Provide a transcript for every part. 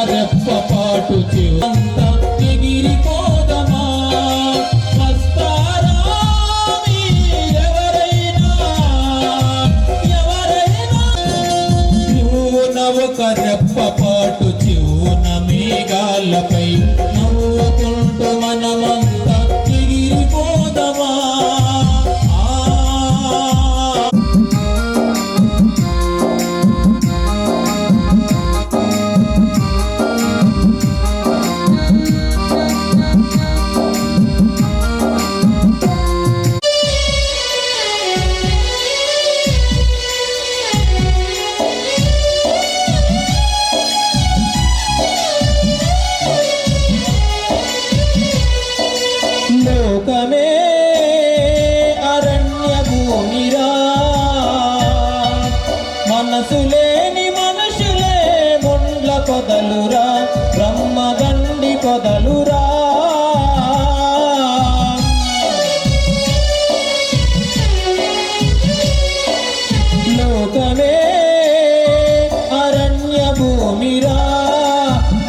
రెప్పపాటు చివంతా ఎగిరిపోదమా వస్తారా ఎవరైనా ఒక రెప్పపాటు చివున మేఘాలపై నవ్వుకుంటూ మనమంతా ఎగిరిపోదమా లోకమే అరణ్య భూమిరా మనసు లేని మనుషులే ముండ్ల పొదలురా బ్రహ్మగండి పొదలురా లోకమే అరణ్య భూమిరా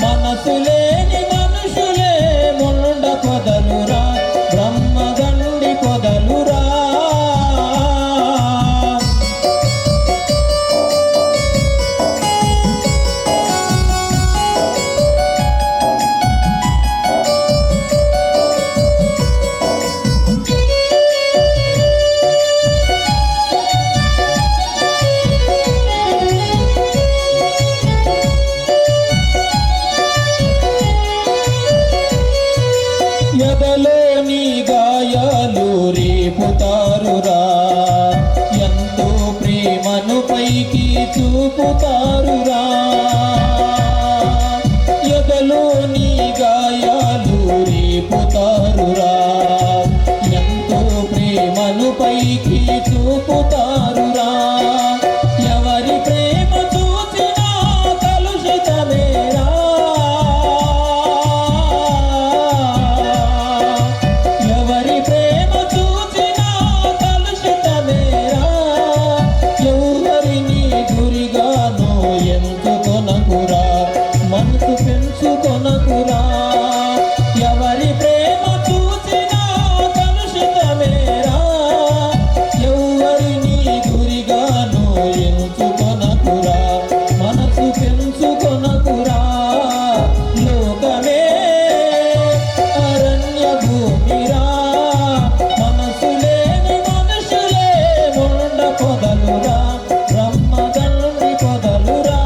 మనసు లేని మనుషులే ముండ్ల పొదలురా బ్రహ్మగండి పొదలురా ఎదలోని గాయాలు రేపుతారురా ఎంతో ప్రేమను పైకి చూపుతారురా ఎదలోని గాయాలు రేపుతారురా ఎంతో ప్రేమను పైకి చూపుతారురా ఎవరి ప్రేమ చూసినా కలుషితమేరా ఎవరి ప్రేమ చూసినా కలుషితమేరా ఎవరిని గురిగానో ఎంచుకొనకురా మనసు పెంచుకొనకురా ఎవరి ప్రేమ చూసినా కలుషితమేరా ఎవరిని గురిగానో ఎంచుకొనకురా మనసు పెంచుకొనకురా లోకమే అరణ్య భూమిరా మనసు లేని మనుషులే ముండ పొదలురా బ్రహ్మగండి పొదలురా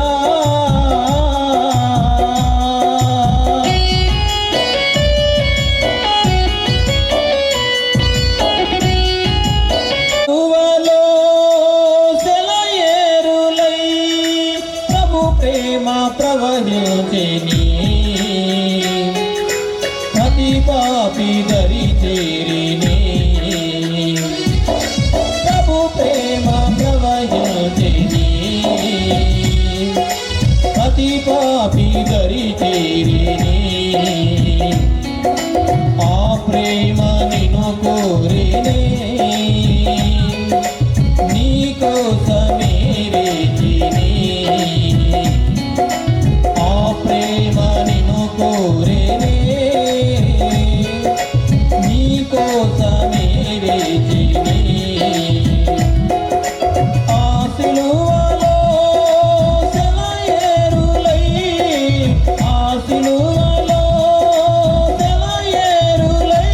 తువలో సెలయేరులై ప్రభు ప్రేమ ప్రవహించెని ప్రతి పాపి దరి చేరిని ప్రభు ప్రేమ ప్రవహించెని ప్రతి పాపి దరి చేరిని ఆ ప్రేమ నిన్ను కోరినే నీ కోసమే రేచిని ఆ ప్రేమ నిన్ను కోరినే నీ కోసమే రేచిని ఆ సిలువలో సెలయేరులై ఆ సిలువలో సెలయేరులై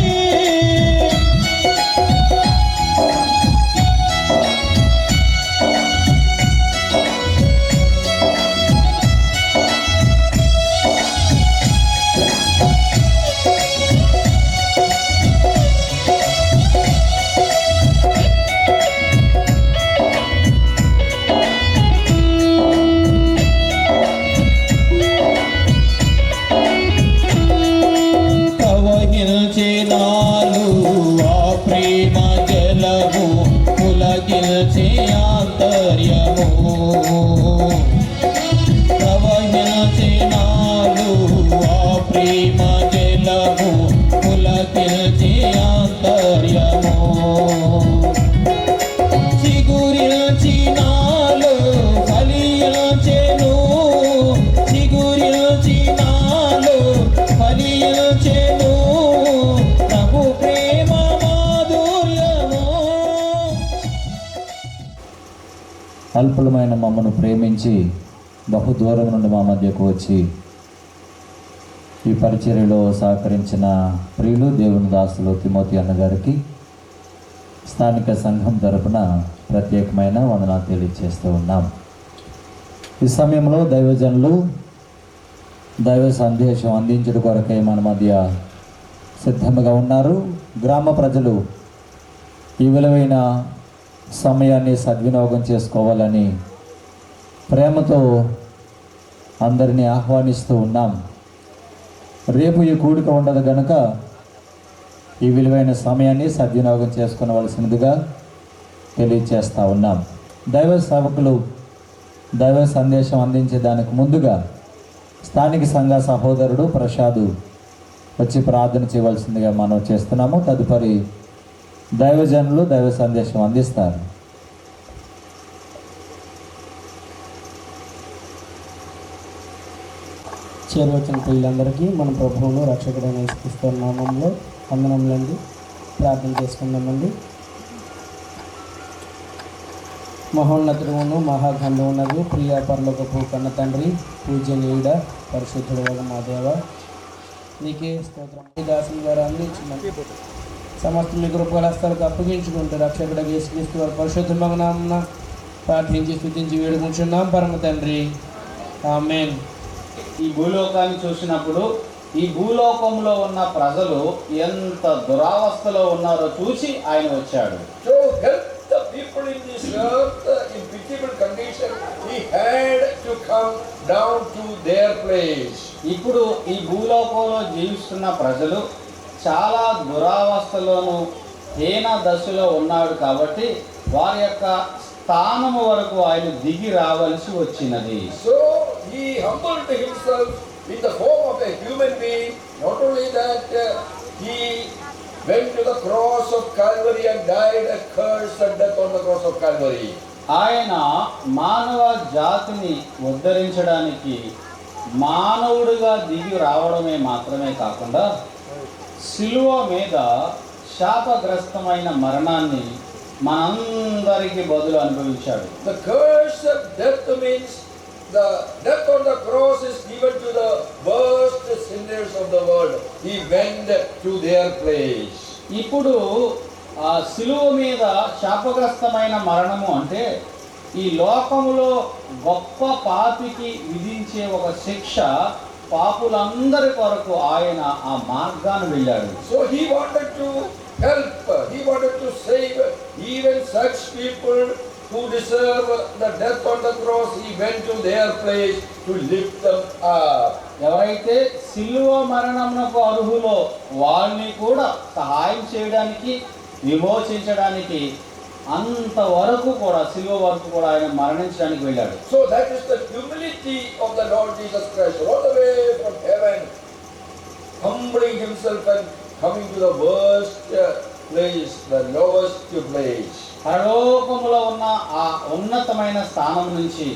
అల్పులమైన మమ్మను ప్రేమించి బహుదూరం నుండి మా మధ్యకు వచ్చి ఈ పరిచర్యలో సహకరించిన ప్రియులు దేవుని దాసులు తిమోతి అన్నగారికి స్థానిక సంఘం తరపున ప్రత్యేకమైన వందనాలు తెలియజేస్తూ ఉన్నాం. ఈ సమయంలో దైవజనులు దైవ సందేశం అందించడం కొరకై మన మధ్య సిద్ధంగా ఉన్నారు. గ్రామ ప్రజలు ఈ విలువైన సమయాన్ని సద్వినియోగం చేసుకోవాలని ప్రేమతో అందరినీ ఆహ్వానిస్తూ ఉన్నాం. రేపు ఈ కూడిక ఉండదు కనుక ఈ విలువైన సమయాన్ని సద్వినియోగం చేసుకునవలసినదిగా తెలియచేస్తూ ఉన్నాం. దైవ సేవకులు దైవ సందేశం అందించే దానికి ముందుగా స్థానిక సంఘ సహోదరుడు ప్రసాదు వచ్చి ప్రార్థన చేయవలసిందిగా మనం చేస్తున్నాము. తదుపరి దైవజనులు దైవ సందేశం అందిస్తారు. చేరవచ్చిన పిల్లలందరికీ మన ప్రభువును రక్షకుడైన యేసుక్రీస్తు నామములో వందనములండి. ప్రార్థన చేసుకుందామండి. మహోన్నతుడును మహాగంధమునగు ప్రియ పరలోకపు కన్న తండ్రి, పూజ్యనీయుడ, పరిశుద్ధుడు మా దేవ, నీకే స్తోత్రం. దాసుని గారు అందించిన సమస్త మీ కృపల హస్తాలకు అప్పగించుకుంటూ రక్షకుడైన యేసుక్రీస్తు వారి పరిశుద్ధ నామమున ప్రార్థించి స్తుతించి వేడుకుంటున్నాం పరమ తండ్రి, ఆమేన్. ఈ భూలోకాన్ని చూసినప్పుడు ఈ భూలోకంలో ఉన్న ప్రజలు ఎంత దురావస్థలో ఉన్నారో చూసి ఆయన వచ్చాడు. To help the people in this earth in pitiable condition, he had to come down to their place. ఇప్పుడు ఈ భూలోకంలో జీవిస్తున్న ప్రజలు చాలా దురావస్థలోను హీన దశలో ఉన్నాడు కాబట్టి వారి యొక్క స్థానము వరకు ఆయన దిగి రావలసి వచ్చినది. So he humbled himself in the form of a human being. Not only that, he went to the cross of Calvary and died a curse and death on the cross of Calvary. ఆయన మానవ జాతిని ఉద్ధరించడానికి మానవుడిగా దిగి రావడమే మాత్రమే కాకుండా శిలువ మీద శాపగ్రస్తమైన మరణాన్ని మనందరికి బదులు అనుభవించాడు. The curse of death means the death on the cross is given to the worst sinners of the world. He went to their place. ఇప్పుడు ఆ శిలువ మీద శాపగ్రస్తమైన మరణము అంటే ఈ లోకములో గొప్ప పాపికి విధించే ఒక శిక్ష పాపులందరి కొరకు ఆయన ఆ మార్గాన్ని వెళ్ళాడు. So he wanted to help, he wanted to save even such people who deserve the death on the cross. He went to their place to lift them up. ఎవరైతే శిలువ మరణమునకు అర్హులో వాళ్ళని కూడా సహాయం చేయడానికి విమోచించడానికి అంతవరకు కూడా శిలువ వరకు కూడా ఆయన మరణించడానికి వెళ్ళాడు. So that is the humility of the Lord Jesus Christ, all the way from heaven, humbling himself and coming to the worst place, the lowest place. పరలోకములో ఉన్న ఆ ఉన్నతమైన స్థానం నుంచి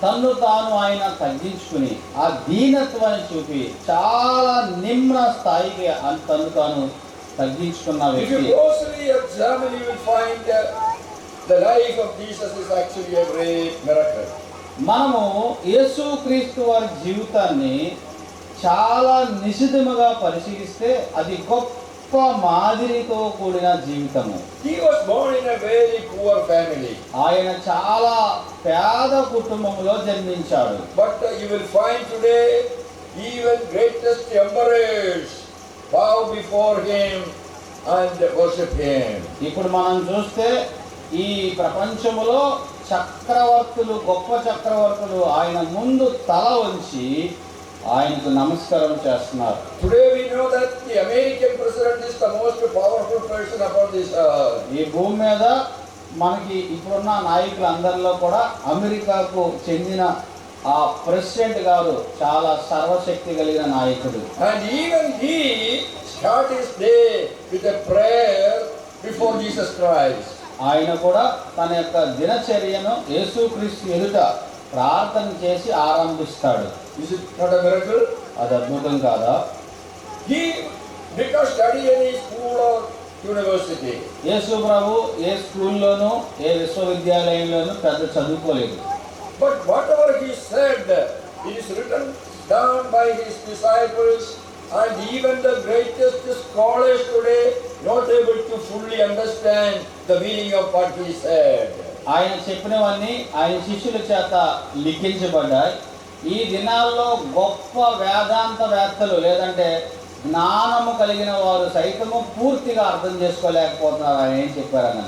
తన్ను తాను ఆయన తగ్గించుకుని ఆ దీనత్వాన్ని చూపి చాలా నిమ్న స్థాయికి తన్ను తాను తగ్గించుకున్న If వ్యక్తి. you closely examine, you will find the life of Jesus is actually a great miracle. మనము యేసుక్రీస్తు వారి జీవితాన్ని చాలా నిశితముగా పరిశీలిస్తే అది గొప్ప మాదిరితో కూడిన జీవితము. He was born in a very poor family. ఆయన చాలా పేద కుటుంబంలో జన్మించాడు. But you will find today even greatest emperors bow before him and worship him. ఇప్పుడు మనం చూస్తే ఈ ప్రపంచములో చక్రవర్తులు, గొప్ప చక్రవర్తులు ఆయన ముందు తల వంచి ఆయనకు నమస్కారం చేస్తున్నారు. Today we know that the American president is the most powerful person upon this earth. ఈ భూమి మీద మనకి ఇప్పుడున్న నాయకులందరిలో కూడా అమెరికాకు చెందిన ఆ ప్రెసిడెంట్ గారు చాలా సర్వశక్తి కలిగిన నాయకుడు. And even he start his day with a prayer before Jesus Christ. ఆయన కూడా తన యొక్క దినచర్యను యేసుక్రీస్తు ఎదుట ప్రార్థన చేసి ఆరంభిస్తాడు. Is it not a miracle? అది అద్భుతం కాదా? He did not study any school or university. యేసు ప్రభు ఏ స్కూల్లోనూ ఏ విశ్వవిద్యాలయంలోనూ పెద్ద చదువుకోలేదు. But whatever he said, it is written down by his disciples, and even the greatest scholars today not able to fully understand the meaning of what he said. ఆయన చెప్పినవన్నీ ఆయన శిష్యుల చేత లిఖించబడ్డాయి. ఈ దినాల్లో గొప్ప వేదాంతవేత్తలు లేదంటే జ్ఞానము కలిగిన వారు సైతము పూర్తిగా అర్థం చేసుకోలేకపోతున్నారు ఆయన ఏం చెప్పారని.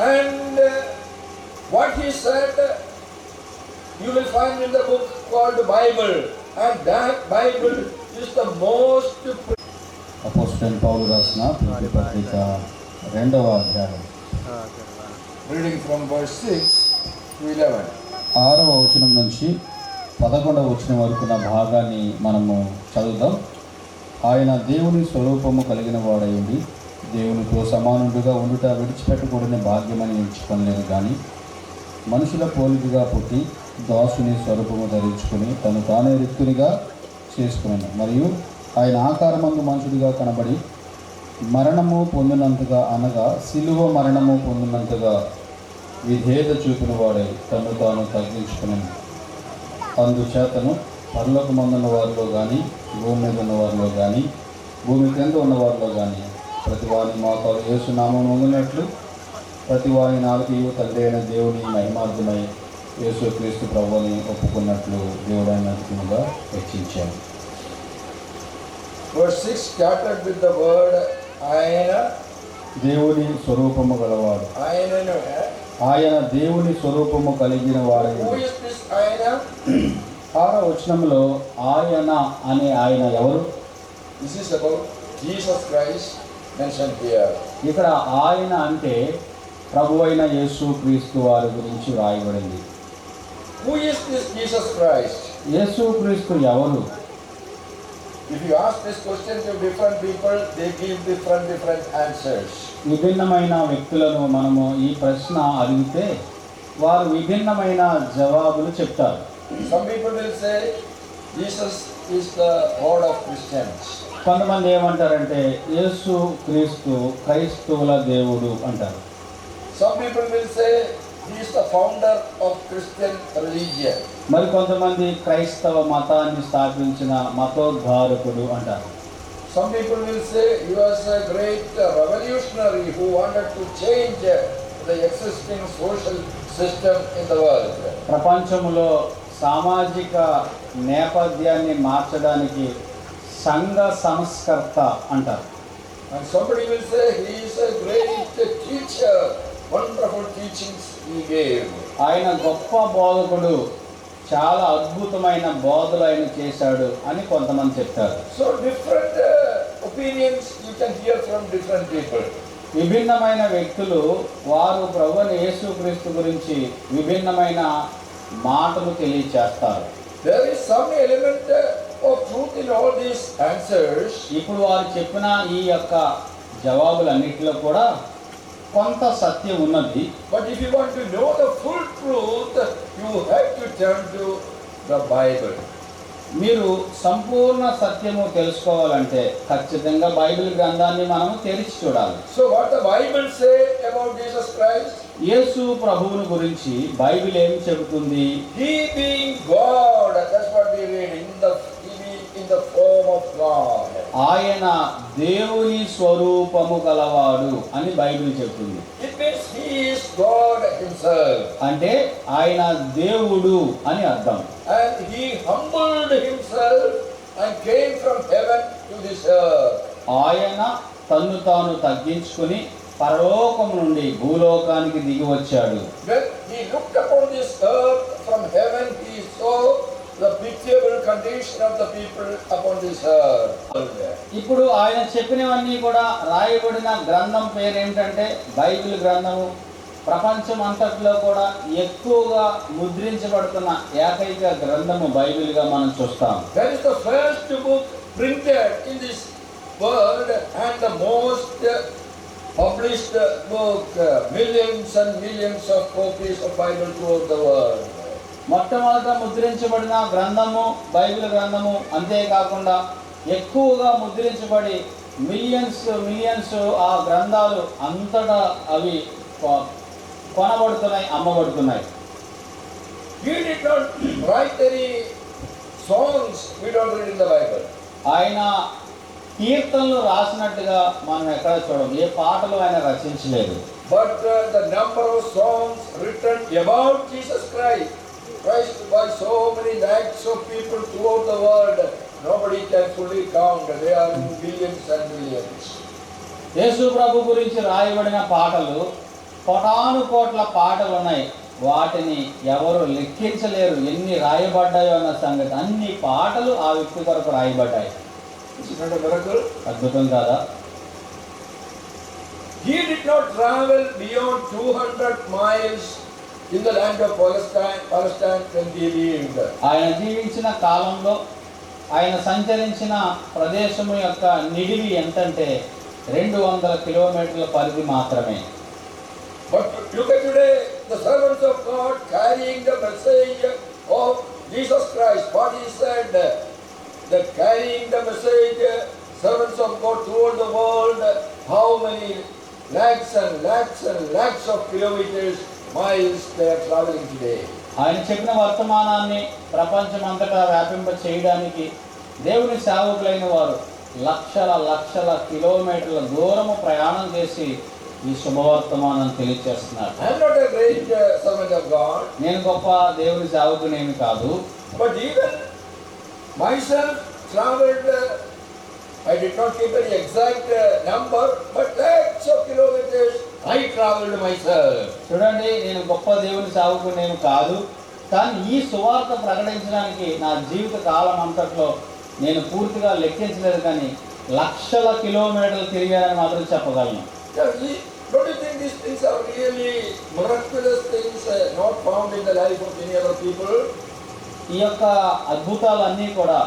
And what he said, you will find in the book called Bible, and that Bible is the most అపోస్తలుడైన పౌలు రాసిన ఫిలిప్పీ పత్రిక 2వ అధ్యాయం reading from verse 6 to 11. 6వ వచనం నుంచి 11వ వచనం వరకు ఉన్న భాగాన్ని మనము చదువుదాం. ఆయన దేవుని స్వరూపము కలిగిన వాడైంది దేవునితో సమానుడిగా ఉండుట విడిచిపెట్టకూడని భాగ్యమని ఎంచుకోలేదు, కానీ మనుషుల పోలికగా పుట్టి దాసుని స్వరూపము ధరించుకుని తను తానే రిక్తునిగా చేసుకున్నాను. మరియు ఆయన ఆకారమందు మనుషుడిగా కనబడి మరణము పొందినంతగా, అనగా శిలువ మరణము పొందినంతగా విధేయత చూపిన వాడే తను తాను తగ్గించుకున్నాను. అందుచేతను పరలోకమందున్న వారిలో కానీ, భూమి మీద ఉన్న వారిలో కానీ, భూమి కింద ఉన్న వారిలో కానీ ప్రతి వారిని మోకాలు యేసు నామమున వంగినట్లు ప్రతి వారి నాలుగు తండ్రి అయిన దేవుని మహిమార్థమై యేసు క్రీస్తు ప్రభువుని ఒప్పుకున్నట్లు దేవుడైన అతిథిగా హెచ్చించాడు. Verse 6 started with the word Ayana. దేవుని స్వరూపము గలవాడు. Ayana. ఆయన దేవుని స్వరూపము కలిగిన వాడు. Who is this Ayana? 6వ వచనంలో ఆయన అనే ఆయన ఎవరు? This is about Jesus Christ mentioned here. ఇక్కడ ఆయన అంటే ప్రభువైన యేసు క్రీస్తు వారి గురించి రాయబడింది. Who is this Jesus Christ? యేసు క్రీస్తు ఎవరు? If you ask this question to different people, they give different answers. విభిన్నమైన వ్యక్తులను మనము ఈ ప్రశ్న అడిగితే వారు విభిన్నమైన జవాబులు చెప్తారు. Some people will say Jesus is the God of Christians. కొంతమంది ఏమంటారంటే యేసు క్రీస్తు క్రైస్తవుల దేవుడు అంటారు. Some people will say he is the founder of Christian religion. మరి కొంతమంది క్రైస్తవ మతాన్ని స్థాపించిన మతోద్ధారకుడు అంటారు. Some people will say he was a great revolutionary who wanted to change the existing social system in the world. ప్రపంచంలో సామాజిక నేపథ్యాన్ని మార్చడానికి సంఘ సంస్కర్త అంటారు. And somebody will say he is a great teacher, wonderful teachings he gave. ఆయన గొప్ప బోధకుడు, చాలా అద్భుతమైన బోధలు ఆయన చేశాడు అని కొంతమంది చెప్తారు. So different opinions you can hear from different people. విభిన్నమైన వ్యక్తులు వారు ప్రభువైన యేసుక్రీస్తు గురించి విభిన్నమైన మాటలు తెలియచేస్తారు. There is some element of truth in all these answers. ఇప్పుడు వారు చెప్పిన ఈ యొక్క జవాబులన్నిటిలో కూడా కొంత సత్యం ఉన్నది. But if you want to know the full truth, you have to turn to the Bible. మీరు సంపూర్ణ సత్యము తెలుసుకోవాలంటే ఖచ్చితంగా బైబిల్ గ్రంథాన్ని మనము తెరిచి చూడాలి. So what the Bible say about Jesus Christ? యేసు ప్రభువుని గురించి బైబిల్ ఏం చెబుతుంది? He being God, that's what we read, he being in the form of God. ఆయన దేవుని స్వరూపము గలవాడు అని బైబిల్ చెబుతుంది. It means he is God himself. అంటే ఆయన దేవుడు అని అర్థం. And he humbled himself and came from heaven to this earth. ఆయన తన్ను తాను తగ్గించుకుని పరలోకం నుండి భూలోకానికి దిగి వచ్చాడు. When he looked upon this earth from heaven, he saw the pitiable condition of the people upon this earth. ఇప్పుడు ఆయన చెప్పినవన్నీ కూడా రాయబడిన గ్రంథం పేరు ఏమిటంటే బైబిల్ గ్రంథము. ప్రపంచం అంతట్లో కూడా ఎక్కువగా ముద్రించబడుతున్న ఏకైక గ్రంథము బైబిల్గా మనం చూస్తాం. That is the first book printed in this world and the most published book. Millions and millions of copies of Bible throughout the world. మొట్టమొదట ముద్రించబడిన గ్రంథము బైబిల్ గ్రంథము. అంతేకాకుండా ఎక్కువగా ముద్రించబడి మిలియన్స్ ఆ గ్రంథాలు అంతటా అవి కొనబడుతున్నాయి, అమ్మబడుతున్నాయి. He did not write any songs we don't read in the Bible. ఆయన కీర్తనలు రాసినట్టుగా మనం ఎక్కడ చూడం, ఏ పాటలు ఆయన రచించలేదు. But the number of songs written about Jesus Christ by so many lakhs of people throughout the world, nobody can fully count. They are in billions and billions. యేసు ప్రభు గురించి రాయబడిన పాటలు కోటాను కోట్ల పాటలు ఉన్నాయి. వాటిని ఎవరు లెక్కించలేరు, ఎన్ని రాయబడ్డాయో అన్న సంగతి. అన్ని పాటలు ఆ వ్యక్తి కొరకు రాయబడ్డాయి. Is it not a miracle? అద్భుతం కాదా? He did not travel beyond 200 miles in the land of Palestine when he lived. ఆయన జీవించిన కాలంలో ఆయన సంచరించిన ప్రదేశము యొక్క నిడివి ఎంతంటే 200 కిలోమీటర్ల పరిధి మాత్రమే. But look at today, the servants of God carrying the message of Jesus Christ. What he said, that carrying the message, servants of God throughout the world, how many lakhs and lakhs and lakhs of kilometers, miles they are traveling today. ఆయన చెప్పిన వర్తమానాన్ని ప్రపంచమంతటా వ్యాపింప చేయడానికి దేవుని సేవకులైన వారు లక్షల కిలోమీటర్ల దూరము ప్రయాణం చేసి ఈ శుభవర్తమానం తెలియజేస్తున్నారు. I am not a great servant of God. నేను గొప్ప దేవుని సేవకునేమి కాదు. But even myself traveled, I did not keep any exact number, but lakhs of kilometers I traveled myself. చూడండి, నేను గొప్ప దేవుని సేవకునేమి కాదు, కానీ ఈ సువార్త ప్రకటించడానికి నా జీవిత కాలం అంతట్లో నేను పూర్తిగా లెక్కించలేదు, కానీ లక్షల కిలోమీటర్లు తిరిగానని మాత్రం చెప్పగలను. Don't you think these things are really miraculous things, not found in the life of any other people? ఈ యొక్క అద్భుతాలన్నీ కూడా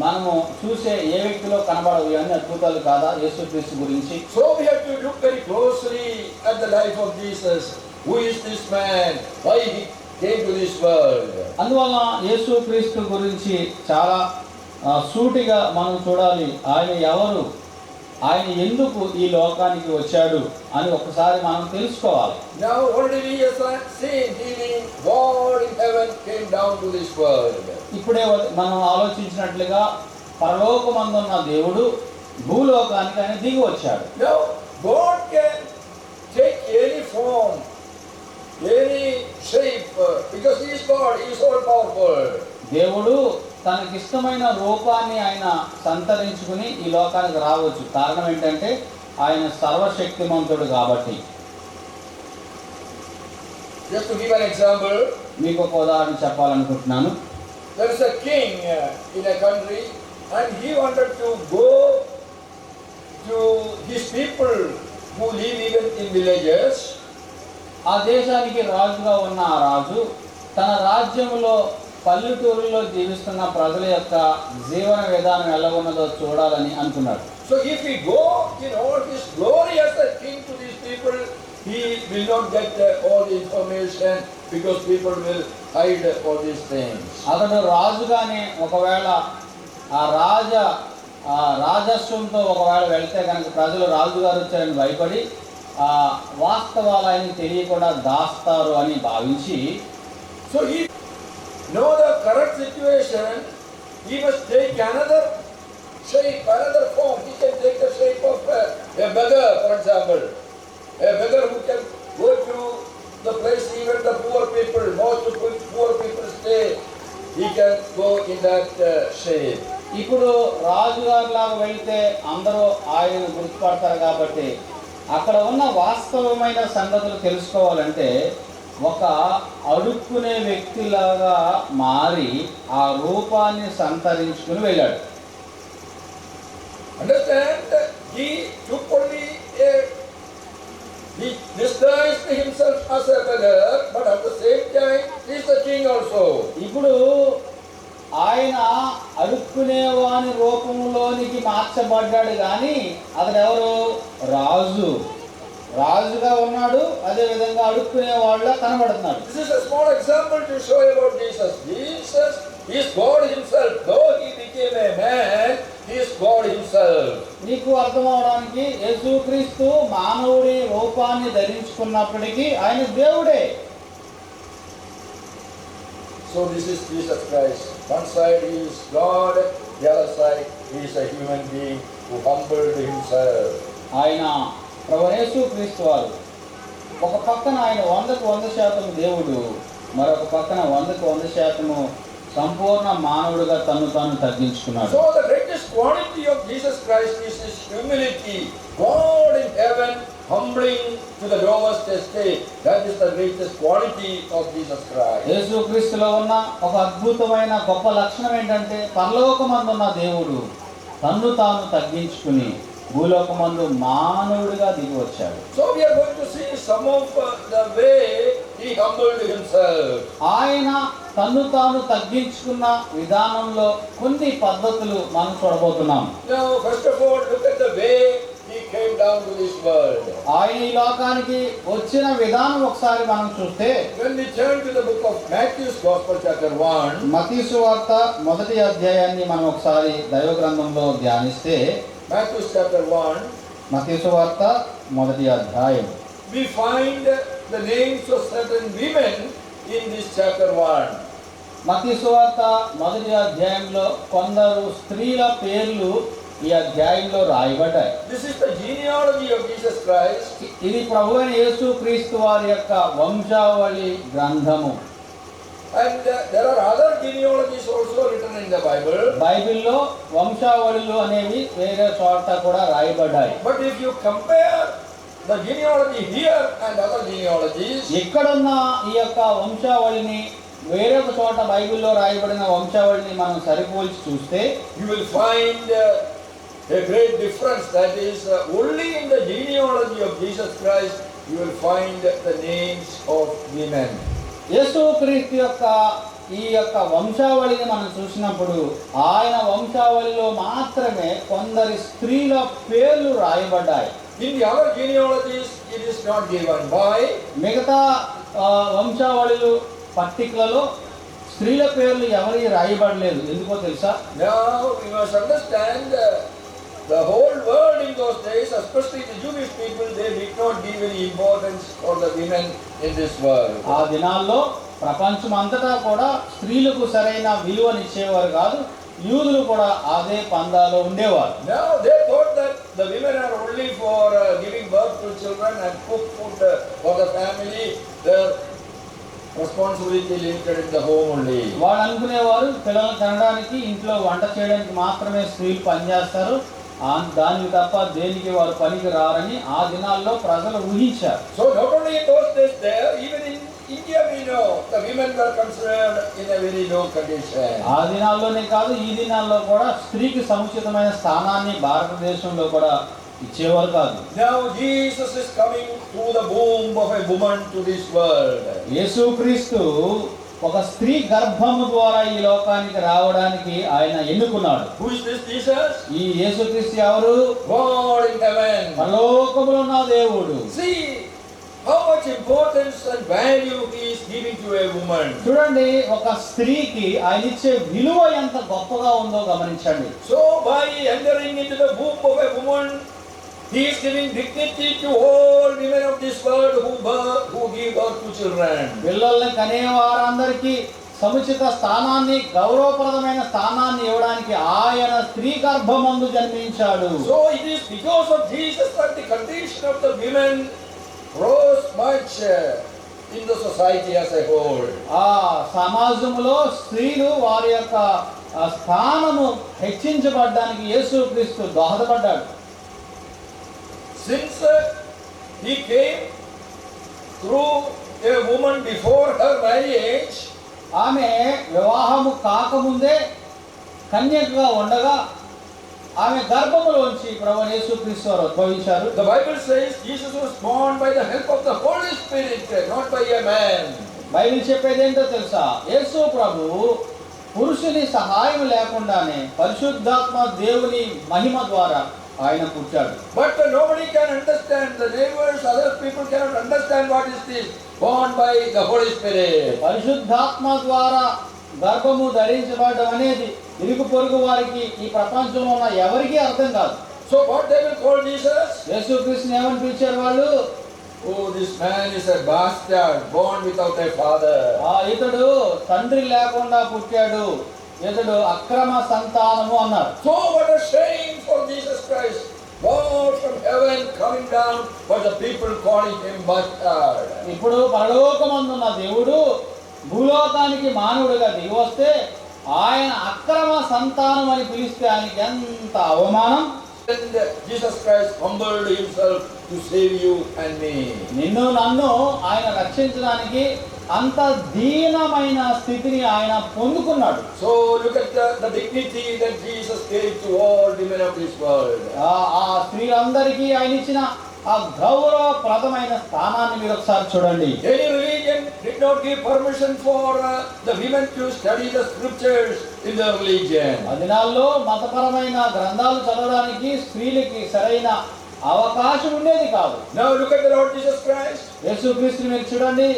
మనము చూసే ఏ వ్యక్తిలో కనబడవు. ఇవన్నీ అద్భుతాలు కాదా యేసుక్రీస్తు గురించి? So we have to look very closely at the life of Jesus. Who is this man? Why he came to this world? అందువల్ల యేసుక్రీస్తు గురించి చాలా సూటిగా మనం చూడాలి. ఆయన ఎవరు, ఆయన ఎందుకు ఈ లోకానికి వచ్చాడు అని ఒకసారి మనం తెలుసుకోవాలి. Now already we have seen healing, God in heaven came down to this world. ఇప్పుడే మనం ఆలోచించినట్లుగా పరలోకమందున్న దేవుడు భూలోకానికి ఆయన దిగి వచ్చాడు. Now God can take any form, any shape, because he is God, he is all powerful. దేవుడు తనకిష్టమైన రూపాన్ని ఆయన సంతరించుకుని ఈ లోకానికి రావచ్చు. కారణం ఏంటంటే ఆయన సర్వశక్తిమంతుడు కాబట్టి. Just to give an example, మీకు ఒక ఉదాహరణ చెప్పాలనుకుంటున్నాను. there is a king in a country and he wanted to go to his people who live even in villages. ఆ దేశానికి రాజుగా ఉన్న ఆ రాజు తన రాజ్యంలో పల్లెటూరులో జీవిస్తున్న ప్రజల యొక్క జీవన విధానం ఎలా ఉన్నదో చూడాలని అనుకున్నాడు. So if he go in all his glory as a king to these people, he will not get all the information because people will hide all these things. అతడు రాజుగానే ఒకవేళ ఆ రాజస్వంతో ఒకవేళ వెళ్తే కనుక ప్రజలు రాజుగారు వచ్చారని భయపడి ఆ వాస్తవాలు ఆయనకి తెలియకుండా దాస్తారు అని భావించి, So he know the correct situation, he must take another shape, another form. He can take the shape of a beggar, for example. A beggar who can go to the place even the poor people, most of the poor people stay, he can go in that shape. ఇప్పుడు రాజుగారిలాగా వెళ్తే అందరూ ఆయన గుర్తుపడతారు కాబట్టి అక్కడ ఉన్న వాస్తవమైన సంగతులు తెలుసుకోవాలంటే ఒక అడుక్కునే వ్యక్తిలాగా మారి ఆ రూపాన్ని సంతరించుకుని వెళ్ళాడు. Understand? He took only he disguised himself as a beggar, but at the same time he is the king also. ఇప్పుడు ఆయన అడుక్కునేవాని రూపంలోనికి మార్చబడ్డాడు, కానీ అతడు ఎవరు? రాజుగా ఉన్నాడు, అదే విధంగా అడుక్కునే వాళ్ళ కనబడుతున్నాడు. This is a small example to show about Jesus. Jesus is God himself. Though he became a man, he is God అర్థం అవడానికి యేసుక్రీస్తు మానవుడి రూపాన్ని ధరించుకున్నప్పటికీ ఆయన దేవుడే. So this is Jesus Christ. One side he is God, the other side he is a human being who humbled himself. ఆయన ప్రభు యేసుక్రీస్తు వారు ఒక పక్కన ఆయన 100% దేవుడు, మరొక పక్కన 100% సంపూర్ణ మానవుడిగా తను తాను తగ్గించుకున్నాడు. So the greatest quality of Jesus Christ is his humility. God in heaven humbling to the lowest estate. That is the greatest quality of Jesus Christ. యేసుక్రీస్తులో ఉన్న ఒక అద్భుతమైన గొప్ప లక్షణం ఏంటంటే పరలోకమందున్న దేవుడు తన్ను తాను తగ్గించుకుని భూలోకమందు మానవుడిగా దిగి వచ్చాడు. So we are going to see some of the way he humbled himself. ఆయన తన్ను తాను తగ్గించుకున్న విధానంలో కొన్ని పద్ధతులు మనం చూడబోతున్నాం. Now first of all, look at the way he came down to this world. ఆయన ఈ లోకానికి వచ్చిన విధానం ఒకసారి మనం చూస్తే, When we turn to the book of Matthew's Gospel chapter 1, మత్తయి సువార్త 1వ అధ్యాయాన్ని మనం ఒకసారి దైవ గ్రంథంలో ధ్యానిస్తే, Matthew's chapter 1, మత్తయి సువార్త 1వ అధ్యాయం we find the names of certain women in this chapter 1. మత్తయి సువార్త 1వ అధ్యాయంలో కొందరు స్త్రీల పేర్లు ఈ అధ్యాయంలో రాయబడ్డాయి. This is the genealogy of Jesus Christ. ఇది ప్రభువైన యేసుక్రీస్తు వారి యొక్క వంశావళి గ్రంథము. And there are other genealogies also written in the Bible. బైబిల్లో వంశావళులు అనేవి వేరే చోట కూడా రాయబడ్డాయి. But if you compare the genealogy here and other genealogies, ఎక్కడున్న ఈ యొక్క వంశావళిని వేరొక చోట బైబిల్లో రాయబడిన వంశావళిని మనం సరిపోల్చి చూస్తే you will find a great difference. That is, only in the genealogy of Jesus Christ you will find the names of women. యేసుక్రీస్తు యొక్క ఈ యొక్క వంశావళిని మనం చూసినప్పుడు ఆయన వంశావళిలో మాత్రమే కొందరి స్త్రీల పేర్లు రాయబడ్డాయి. In the other genealogies it is not given. Why? మిగతా వంశావళిలు పట్టికలలో స్త్రీల పేర్లు ఎవరి రాయబడలేదు. ఎందుకో తెలుసా? Now we must understand the whole world in those days, especially the Jewish people, they did not give any importance for the women in this world. ఆ దినాల్లో ప్రపంచం అంతటా కూడా స్త్రీలకు సరైన విలువనిచ్చేవారు కాదు. యూదులు కూడా అదే పందాలో ఉండేవారు. Now they thought that the women are only for giving birth to children and cook food for the family. Their responsibility limited in the home only. వాళ్ళు అనుకునేవారు పిల్లలు కనడానికి ఇంట్లో వంట చేయడానికి మాత్రమే స్త్రీలు పనిచేస్తారు, దానికి తప్ప దేనికి వారు పనికి రారని ఆ దినాల్లో ప్రజలు ఊహించారు. So not only in those days there, even in India we know the women were considered in a very low condition. ఆ దినాల్లోనే కాదు ఈ దినాల్లో కూడా స్త్రీకి సముచితమైన స్థానాన్ని భారతదేశంలో కూడా ఇచ్చేవారు కాదు. Now Jesus is coming through the womb of a woman to this world. యేసుక్రీస్తు ఒక స్త్రీ గర్భము ద్వారా ఈ లోకానికి రావడానికి ఆయన ఎన్నుకున్నాడు. Who is this Jesus? ఈ యేసుక్రీస్తు ఎవరు? God in heaven. పరలోకములో ఉన్న దేవుడు. See how much importance and value he is giving to a woman. చూడండి, ఒక స్త్రీకి ఆయన ఇచ్చే విలువ ఎంత గొప్పగా ఉందో గమనించండి. So by entering into the womb of a woman, he is giving dignity to all women of this world who give birth to children. పిల్లల్ని కనేవారందరికీ సముచిత స్థానాన్ని, గౌరవప్రదమైన స్థానాన్ని ఇవ్వడానికి ఆయన స్త్రీ గర్భమందు జన్మించాడు. So it is because of Jesus that the condition of the women rose much in the society as a whole. ఆ సమాజంలో స్త్రీలు వారి యొక్క స్థానము హెచ్చించబడ్డానికి యేసుక్రీస్తు దోహదపడ్డాడు. Since he came through a woman before her marriage, ఆమె వివాహము కాకముందే కన్యకగా ఉండగా ఆమె గర్భములోంచి ప్రభువైన యేసుక్రీస్తు వారు ఉద్భవించారు. the Bible says Jesus was born by the help of the Holy Spirit, not by a man. Bible చెప్పేది ఏంటో తెలుసా? యేసు ప్రభు పురుషుని సహాయం లేకుండానే పరిశుద్ధాత్మ దేవుని మహిమ ద్వారా ఆయన పుట్టాడు. But nobody can understand. The neighbors, other people cannot understand what is this born by the Holy Spirit. పరిశుద్ధాత్మ ద్వారా గర్భము ధరించబడడం అనేది ఇరుగు పొరుగు వారికి ఈ ప్రపంచంలో ఉన్న ఎవరికీ అర్థం కాదు. So what they will call Jesus? యేసుక్రీస్తుని ఏమని పిలిచారు వాళ్ళు? Oh, this man is a bastard, born without a father. ఇతడు తండ్రి లేకుండా పుట్టాడు, ఇతడు అక్రమ సంతానము అన్నారు. So what a shame for Jesus Christ. God from heaven coming down, but the people calling him bastard. ఇప్పుడు పరలోకమందున్న దేవుడు భూలోకానికి మానవుడిగా దిగి వస్తే ఆయన అక్రమ సంతానం అని పిలిస్తే ఆయనకి ఎంత అవమానం. And Jesus Christ humbled himself to save you and me. నిన్ను నన్ను ఆయన రక్షించడానికి అంత దీనమైన స్థితిని ఆయన పొందుకున్నాడు. So look at the dignity that Jesus gave to all women of this world. ఆ స్త్రీలందరికీ ఆయన ఇచ్చిన ఆ గౌరవప్రదమైన స్థానాన్ని మీరు ఒకసారి చూడండి. Any religion did not give permission for the women to study the scriptures in their religion. ఆ దినాల్లో మతపరమైన గ్రంథాలు చదవడానికి స్త్రీలకి సరైన అవకాశం ఉండేది కాదు. Now look at the Lord Jesus Christ. యేసుక్రీస్తుని మీరు చూడండి.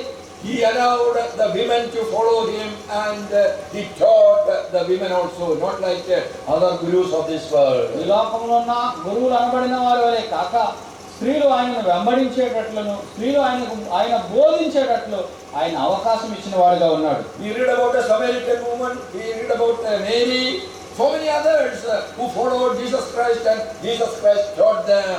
He allowed the women to follow him, and he taught the women also, not like other gurus of this world. ఈ లోకంలో ఉన్న గురువులు అనబడిన వారి వలె కాక స్త్రీలు ఆయనను వెంబడించేటట్లను, స్త్రీలు ఆయన బోధించేటట్లు ఆయన అవకాశం ఇచ్చిన వాడుగా ఉన్నాడు. We read about a Samaritan woman, we read about Mary, so many others who followed Jesus Christ, and Jesus Christ taught them.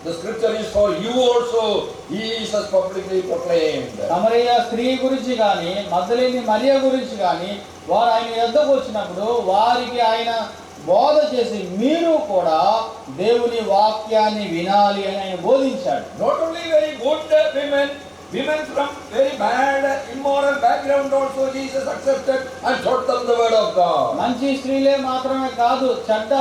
The scripture is for you also, Jesus publicly proclaimed. సమరయ స్త్రీ గురించి కానీ, మగ్దలేని మరియ గురించి కానీ వారు ఆయన యొద్దకు వచ్చినప్పుడు వారికి ఆయన బోధ చేసి మీరు కూడా దేవుని వాక్యాన్ని వినాలి అని ఆయన బోధించాడు. Not only very good women from very bad immoral background also Jesus accepted and taught them the word of God. మంచి స్త్రీలే మాత్రమే కాదు, చెడ్డ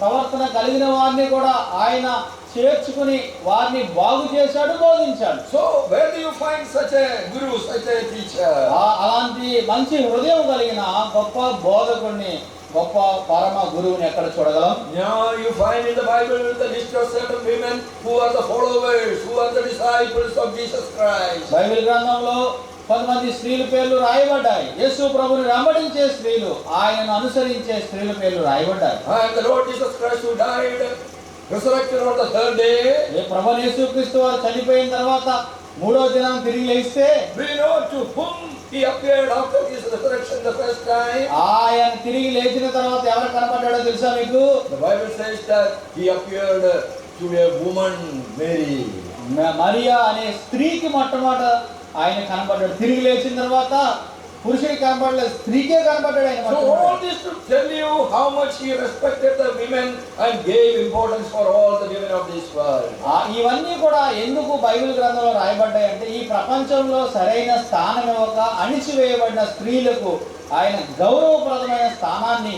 ప్రవర్తన కలిగిన వారిని కూడా ఆయన చేర్చుకుని వారిని బాగు చేశాడు, బోధించాడు. So where do you find such a guru, such a teacher? అలాంటి మంచి హృదయం కలిగిన గొప్ప బోధకుడిని, గొప్ప పరమ గురువుని ఎక్కడ చూడగలం? Now you find in the Bible the list of certain women who are the followers, who are the disciples of Jesus Christ. Bible గ్రంథంలో కొంతమంది స్త్రీల పేర్లు రాయబడ్డాయి. యేసు ప్రభుని వెంబడించే స్త్రీలు, ఆయనను అనుసరించే స్త్రీల పేర్లు రాయబడ్డాయి. And the Lord Jesus Christ who died, resurrected on the third day. ప్రభువు యేసుక్రీస్తు వారు చనిపోయిన తర్వాత మూడో దినం తిరిగి లేస్తే We know to whom he appeared after his resurrection the first time. ఆయన తిరిగి లేచిన తర్వాత ఎవరు కనపడ్డాడో తెలుసా మీకు? The Bible says that he appeared to a woman, Mary. Mariya అనే స్త్రీకి మొట్టమొదట ఆయన కనపడ్డాడు. తిరిగి లేచిన తర్వాత పురుషుడికి కనపడలేదు, స్త్రీకే కనపడ్డాడు ఆయన. So all this to tell you how much he respected the women and gave importance for all the women of this world. ఇవన్నీ కూడా ఎందుకు బైబిల్ గ్రంథంలో రాయబడ్డాయి అంటే ఈ ప్రపంచంలో సరైన స్థానం ఇవ్వక అణిచివేయబడిన స్త్రీలకు ఆయన గౌరవప్రదమైన స్థానాన్ని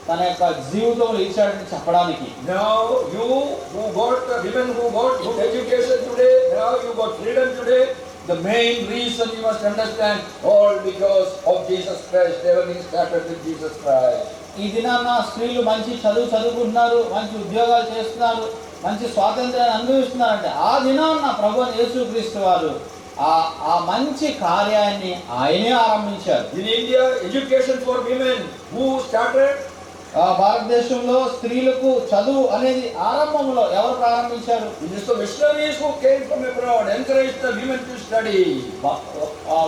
తన యొక్క జీవితంలో ఇచ్చాడని చెప్పడానికి. Now you who got women who got good education today, now you got freedom today. The main reason you must understand, all because of Jesus Christ. Everything started with Jesus Christ. ఈ దినాన స్త్రీలు మంచి చదువుకుంటున్నారు, మంచి ఉద్యోగాలు చేస్తున్నారు, మంచి స్వాతంత్రాన్ని అనుభవిస్తున్నారంటే ఆ దినాన ప్రభువు యేసుక్రీస్తు వారు ఆ మంచి కార్యాన్ని ఆయనే ఆరంభించారు. In India, education for women who started. భారతదేశంలో స్త్రీలకు చదువు అనేది ఆరంభంలో ఎవరు ప్రారంభించారు? It is the missionaries who came from abroad, encouraged the women to study.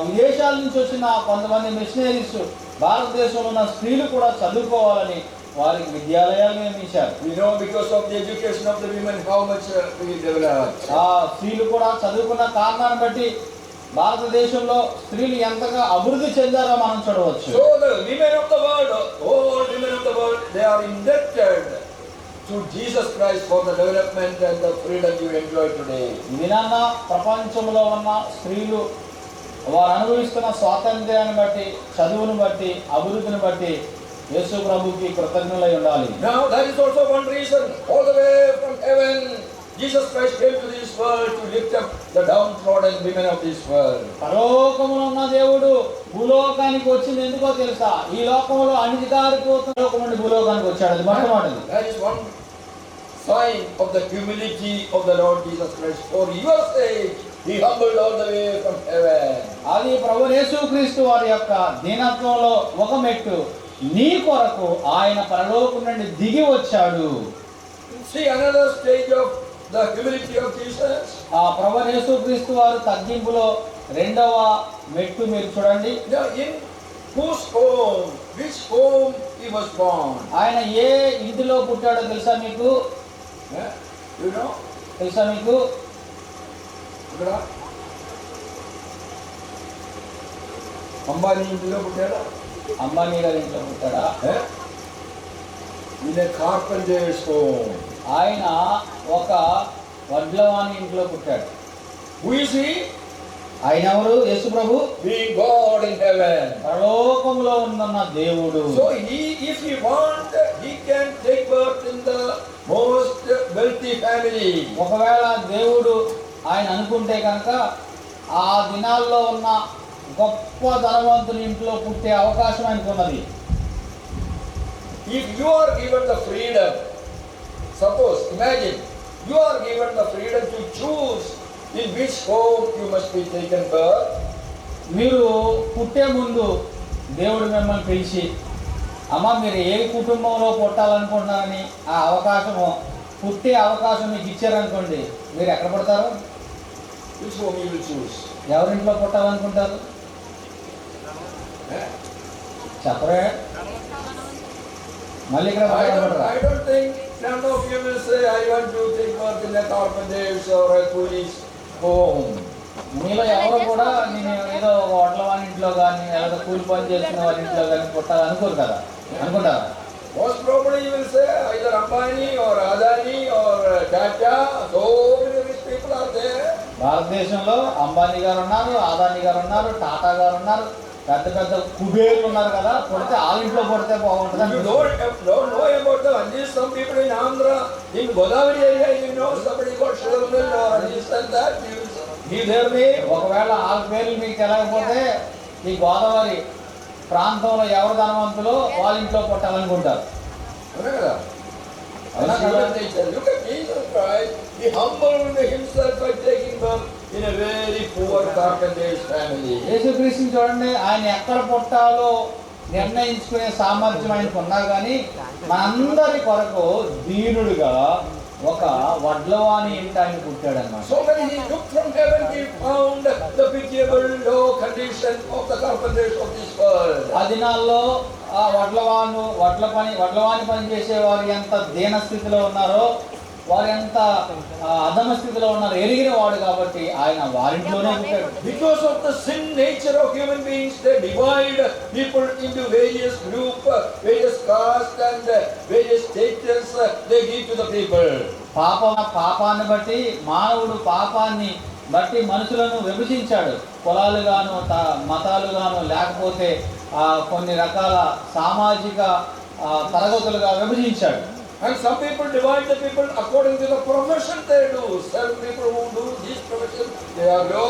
విదేశాల నుంచి వచ్చిన కొంతమంది మిషనరీస్ భారతదేశంలో ఉన్న స్త్రీలు కూడా చదువుకోవాలని వారికి విద్యాలయాలు నిర్మించారు. We know because of the education of the women how much we developed. స్త్రీలు కూడా చదువుకున్న కారణాన్ని బట్టి భారతదేశంలో స్త్రీలు ఎంతగా అభివృద్ధి చెందారో మనం చూడవచ్చు. So the women of the world, all women of the world, they are indebted to Jesus Christ for the development and the freedom you enjoy today. ఈ దినాన ప్రపంచంలో ఉన్న స్త్రీలు వారు అనుభవిస్తున్న స్వాతంత్ర్యాన్ని బట్టి, చదువును బట్టి, అభివృద్ధిని బట్టి యేసు ప్రభుకి కృతజ్ఞులై ఉండాలి. Now that is also one reason, all the way from heaven Jesus Christ came to this world to lift up the downtrodden women of this world. పరలోకములో ఉన్న దేవుడు భూలోకానికి వచ్చింది ఎందుకో తెలుసా? ఈ లోకంలో అణిచిగారిపోతున్న లోకం నుండి భూలోకానికి వచ్చాడు. అది మొట్టమొదటిది. That is one sign of the humility of the Lord Jesus Christ. For your sake, he humbled all the way from heaven. అది ప్రభువు యేసుక్రీస్తు వారి యొక్క దీనత్వంలో ఒక మెట్టు. నీ కొరకు ఆయన పరలోకం నుండి దిగి వచ్చాడు. see another stage of the humility of Jesus. ఆ ప్రభువైన యేసుక్రీస్తు వారు తగ్గింపులో రెండవ మెట్టు మీరు చూడండి. Now, in whose home, which home he was born? ఆయన ఏ ఇంటిలో పుట్టాడో తెలుసా మీకు? Yeah? You know? తెలుసా మీకు? ఇక్కడ అంబానీ ఇంటిలో పుట్టాడా? అంబానీ గారి ఇంట్లో పుట్టాడా? Yeah? In a carpenter's home. ఆయన ఒక వడ్లవాని ఇంట్లో పుట్టాడు. Who is he? ఆయన ఎవరు? యేసు ప్రభు Being God in heaven. పరలోకములో ఉన్న దేవుడు. So if he wants, he can take birth in the most wealthy family. ఒకవేళ దేవుడు ఆయన అనుకుంటే కనుక ఆ దినాల్లో ఉన్న గొప్ప ధనవంతుని ఇంట్లో పుట్టే అవకాశం ఆయనకున్నది. If you are given the freedom, suppose, imagine, you are given the freedom to choose in which home you must be taken birth. మీరు పుట్టే ముందు దేవుడు మిమ్మల్ని పిలిచి అమ్మ మీరు ఏ కుటుంబంలో పుట్టాలనుకుంటున్నారని ఆ అవకాశము పుట్టే అవకాశం మీకు ఇచ్చారనుకోండి, మీరు ఎక్కడ పుడతారు? Which home you will choose? ఎవరింట్లో పుట్టాలనుకుంటారు? చెప్పరే. మళ్ళీ ఇక్కడ I don't think none of you will say, I want to take birth in a carpenter's or a police home. మీలో ఎవరు కూడా నేను ఏదో ఒక హోటల్ వారి ఇంట్లో కానీ లేదా కూలి పని చేస్తున్న వారి ఇంట్లో కానీ పుట్టాలనుకోరు కదా, అనుకుంటారా? Most probably you will say either Ambani or Adani or Tata. So many rich people are there. భారతదేశంలో అంబానీ గారు ఉన్నారు, అదానీ గారు ఉన్నారు, టాటా గారు ఉన్నారు, పెద్ద పెద్ద కుబేర్లు ఉన్నారు కదా. పుడితే ఆ ఇంట్లో పుడితే బాగుంటుంది. You don't know about the Andis. Some people in Andhra, in Godavari area, you know, somebody got sugar mill or this and that. Give their name. ఒకవేళ ఆ పేర్లు మీకు తెలియకపోతే ఈ గోదావరి ప్రాంతంలో ఎవరు ధనవంతులో వాళ్ళ ఇంట్లో పుట్టాలనుకుంటారు. Look at Jesus Christ. He humbled himself by taking birth in a very poor carpenter's family. యేసుక్రీస్తుని చూడండి, ఆయన ఎక్కడ పుట్టాలో నిర్ణయించుకునే సామర్థ్యం ఆయనకు ఉన్నా కానీ మనందరి కొరకు దీనుడుగా ఒక వడ్లవాని ఇంటి ఆయన పుట్టాడు అన్నమాట. So when he looked from heaven, he found the pitiable low condition of the carpenters of this world. ఆ దినాల్లో ఆ వడ్లవాని పని చేసేవారు ఎంత దీన స్థితిలో ఉన్నారో, వారు ఎంత అధమ స్థితిలో ఉన్నారు ఎరిగిన వాడు కాబట్టి ఆయన వారింట్లోనే పుట్టాడు. Because of the sin nature of human beings, they divide people into various groups, various castes and various status they give to the people. పాపాన్ని బట్టి మానవుడు పాపాన్ని బట్టి మనుషులను విభజించాడు. కులాలుగాను మతాలుగాను లేకపోతే కొన్ని రకాల సామాజిక తరగతులుగా విభజించాడు. And some people divide the people according to the profession they do. Certain people who do this profession, they are low.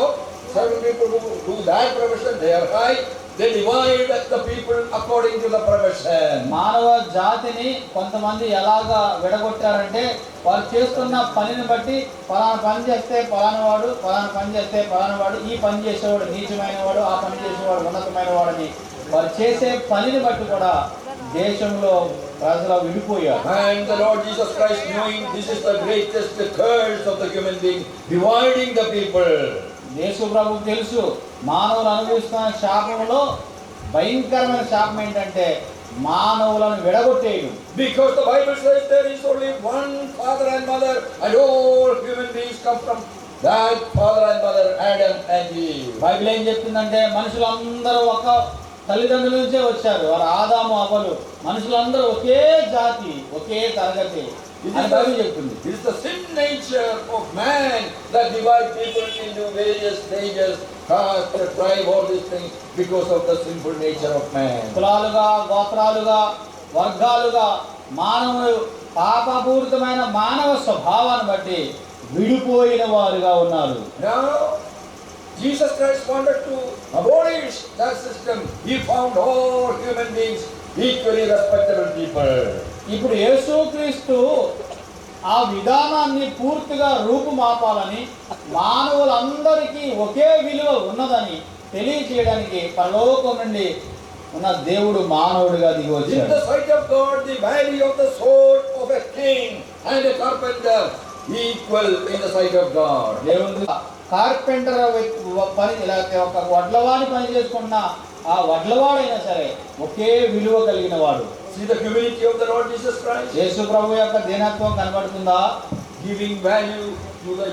Certain people who do that profession, they are high. They divide the people according to the profession. మానవ జాతిని కొంతమంది ఎలాగా విడగొట్టారంటే వారు చేస్తున్న పనిని బట్టి పలానా పని చేస్తే పలానా వాడు, పలానా పని చేస్తే పలానా వాడు, ఈ పని చేసేవాడు నీచమైన వాడు, ఆ పని చేసేవాడు ఉన్నతమైన వాడని వారు చేసే పనిని బట్టి కూడా దేశంలో ప్రజలు విడిపోయారు. And the Lord Jesus Christ, knowing this is the greatest curse of the human being, dividing the people. యేసు ప్రభువుకు తెలుసు మానవులు అనుభవిస్తున్న శాపంలో భయంకరమైన శాపం ఏంటంటే మానవులను విడగొట్టేయడం. Because the Bible says there is only one father and mother, and all human beings come from that father and mother, Adam and Eve. Bible ఏం చెప్తుందంటే మనుషులందరూ ఒక తల్లిదండ్రుల నుంచే వచ్చారు. వారు ఆదాము అవ్వలు, మనుషులందరూ ఒకే జాతి, ఒకే తరగతి అని బైబిల్ చెప్తుంది. It is the sin nature of man that divides people into various stages, caste, tribe, all these things, because of the sinful nature of man. కులాలుగా, గోత్రాలుగా, వర్గాలుగా మానవులు పాపపూరితమైన మానవ స్వభావాన్ని బట్టి విడిపోయిన వారుగా ఉన్నారు. Now, Jesus Christ wanted to abolish that system. He found all human beings equally respectable people. ఇప్పుడు యేసుక్రీస్తు ఆ విధానాన్ని పూర్తిగా రూపుమాపాలని, మానవులందరికీ ఒకే విలువ ఉన్నదని తెలియజేయడానికి పరలోకం నుండి ఉన్న దేవుడు మానవుడిగా దిగి In వచ్చాడు. the sight of God, the value of the soul of a king and a carpenter equal in the sight of God. దేవుడు కార్పెంటర్ పని లేకపోతే ఒక వడ్లవాని పని చేసుకున్న ఆ వడ్లవాడైనా సరే ఒకే విలువ కలిగిన వాడు. See the humility of the Lord Jesus Christ, యేసు ప్రభు యొక్క దీనత్వం కనబడుతుందా? giving value to the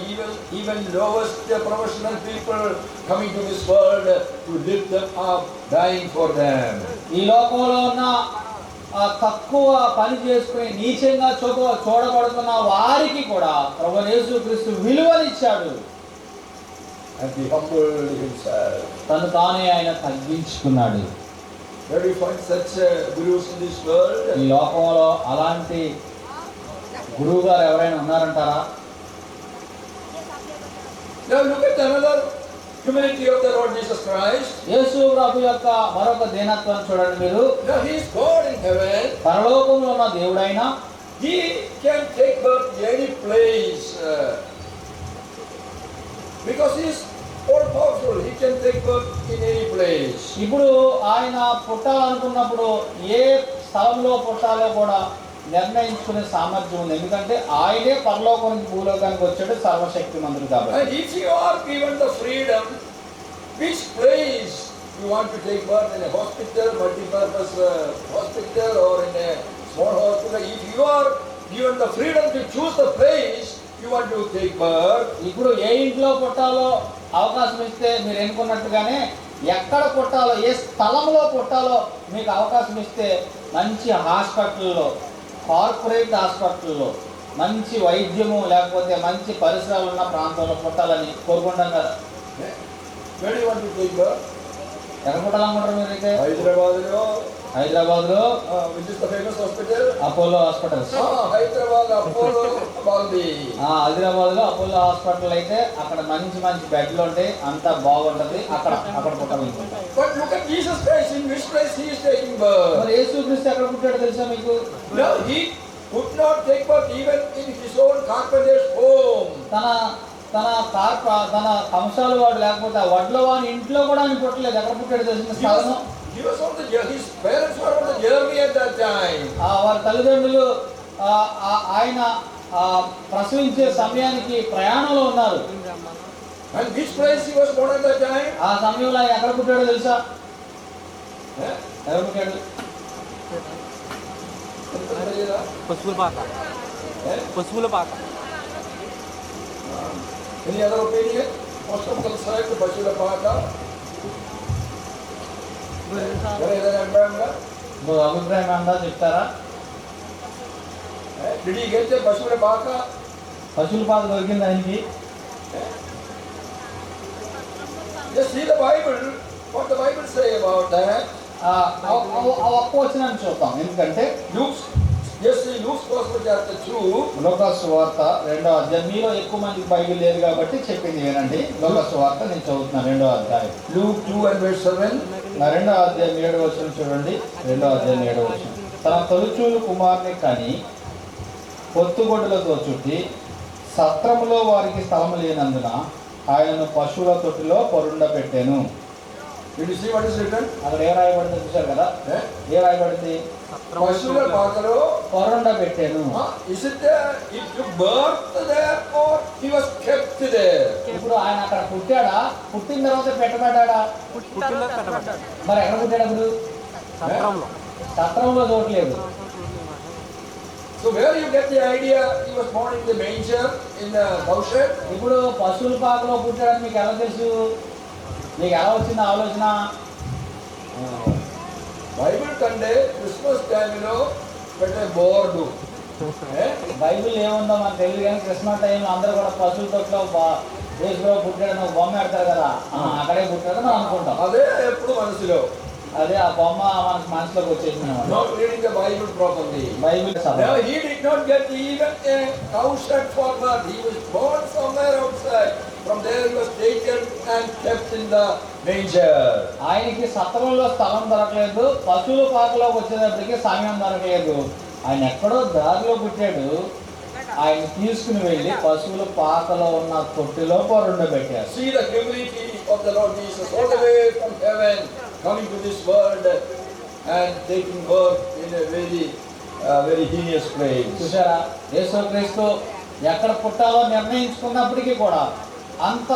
even lowest professional people coming to this world to lift them up, dying for them. ఈ లోకంలో ఉన్న తక్కువ పని చేసుకుని నీచంగా చూడబడుతున్న వారికి కూడా ప్రభు యేసుక్రీస్తు విలువనిచ్చాడు. And he humbled himself. తను తానే ఆయన తగ్గించుకున్నాడు. Where do you find such gurus in this world? ఈ లోకంలో అలాంటి గురువు గారు ఎవరైనా ఉన్నారంటారా? Now look at another humility of the Lord Jesus Christ. యేసు ప్రభు యొక్క మరొక దీనత్వాన్ని చూడండి మీరు. Now he is God in heaven. పరలోకంలో ఉన్న దేవుడైనా He can take birth in any place because he is all powerful. He can take birth in any place. ఇప్పుడు ఆయన పుట్టాలనుకున్నప్పుడు ఏ స్థలంలో పుట్టాలో కూడా నిర్ణయించుకునే సామర్థ్యం ఉంది. ఎందుకంటే ఆయనే పరలోకం నుంచి భూలోకానికి వచ్చాడు, సర్వశక్తిమంతుడు కాబట్టి. And if you are given the freedom, which place you want to take birth, in a hospital, multi-purpose hospital, or in a small hospital, if you are given the freedom to choose the place you want to take birth, ఇప్పుడు ఏ ఇంట్లో పుట్టాలో అవకాశం ఇస్తే మీరు ఎన్నుకున్నట్టుగానే ఎక్కడ పుట్టాలో ఏ స్థలంలో పుట్టాలో మీకు అవకాశం ఇస్తే మంచి హాస్పిటల్లో, కార్పొరేట్ హాస్పిటల్లో మంచి వైద్యము లేకపోతే మంచి పరిసరాలు ఉన్న ప్రాంతంలో పుట్టాలని కోరుకుంటాం కదా. where do you want to take birth? ఎక్కడ పుట్టాలనుకుంటారు మీరైతే? హైదరాబాద్లో Which is the famous hospital? Apollo hospitals. Hyderabad Apollo Baldi. హైదరాబాద్లో అపోలో హాస్పిటల్ అయితే అక్కడ మంచి మంచి బెడ్లు ఉంటాయి, అంతా బాగుంటది, అక్కడ పుట్టాలనుకుంటాం. But look at Jesus Christ, in which place he is taking birth. మరి యేసుక్రీస్తు ఎక్కడ పుట్టాడో తెలుసా మీకు? No, he could not take birth even in his own carpenter's home. తన కంసాలు వాడు లేకపోతే ఆ వడ్ల వాని ఇంట్లో కూడా ఆయన పుట్టలేదు. ఎక్కడ పుట్టాడు తెలిసిన స్థలం? His parents were on the journey at that time. వారి తల్లిదండ్రులు ఆయన ప్రసవించే సమయానికి ప్రయాణంలో ఉన్నారు. And which place he was born at that time? ఆ సమయంలో ఆయన ఎక్కడ పుట్టాడో తెలుసా? ఎక్కడ పుట్టాడు? పశువుల పాక. Any other opinion? Most of them said the Pashula Paka. అభిప్రాయం అందా చెప్తారా? Did he get the Pashula Paka? పశువుల పాక దొరికింది ఆయనకి. Just see the Bible. What the Bible say about that? ఒక్క వచనాన్ని చూద్దాం. ఎందుకంటే Luke's Gospel chapter 2. లోకాసు వార్త 2వ అధ్యాయం. మీలో ఎక్కువ మందికి బైబిల్ లేదు కాబట్టి చెప్పింది వినండి. లోకాసు వార్త నేను చదువుతున్నా 2వ అధ్యాయం. Luke 2 and verse 7. 2వ అధ్యాయం 7వ వచనం చూడండి. 2వ అధ్యాయం 7వ వచనం. తన తొలిచూలు కుమార్ని కని పొత్తుగొడ్డలతో చుట్టి సత్రములో వారికి స్థలము లేనందున ఆయనను పశువుల తొట్టిలో పరుండబెట్టాను. Did you see what is written? అక్కడ ఏ రాయబడిందో చూశారు కదా? ఏ రాయబడింది? పశువుల పాకలో పరుండబెట్టాను. Is it he took birth there or he was kept there? ఇప్పుడు ఆయన అక్కడ పుట్టాడా, పుట్టిన తర్వాత పెట్టబడ్డా? మరి ఎక్కడ పుట్టాడు అప్పుడు? సత్రంలో చూడలేదు. So where you get the idea he was born in the manger in the cowshed? ఇప్పుడు పశువుల పాకలో పుట్టాడని మీకు ఎలా తెలుసు? మీకు ఎలా వచ్చింది ఆలోచన? బైబిల్ కంటే క్రిస్మస్ టైంలో పెట్టే బోర్డు. బైబిల్ ఏముందో మనకు తెలియదు కానీ క్రిస్మస్ టైంలో అందరూ కూడా పశువుల తొట్లో యేసుప్రభు పుట్టాడని ఒక బొమ్మ పెడతారు కదా, అక్కడే పుట్టాడని మనం అనుకుంటాం. అదే ఎప్పుడు మనసులో, అదే ఆ బొమ్మ మనకు మనసులోకి వచ్చేసింది. not reading the Bible properly. Bible No, he did not get even a cowshed for birth. He was born somewhere outside. From there he was taken and kept in the manger. ఆయనకి సత్రంలో స్థలం దొరకలేదు, పశువుల పాకలోకి వచ్చేటప్పటికి సమయం దొరకలేదు. ఆయన ఎక్కడో దారిలో పుట్టాడు. ఆయన తీసుకుని వెళ్ళి పశువుల పాకలో ఉన్న తొట్టిలో పరుండబెట్టారు. See the humility of the Lord Jesus all the way from heaven coming to this world and taking birth in a very very heinous place. చూసారా, యేసుక్రీస్తు ఎక్కడ పుట్టాలో నిర్ణయించుకున్నప్పటికీ కూడా అంత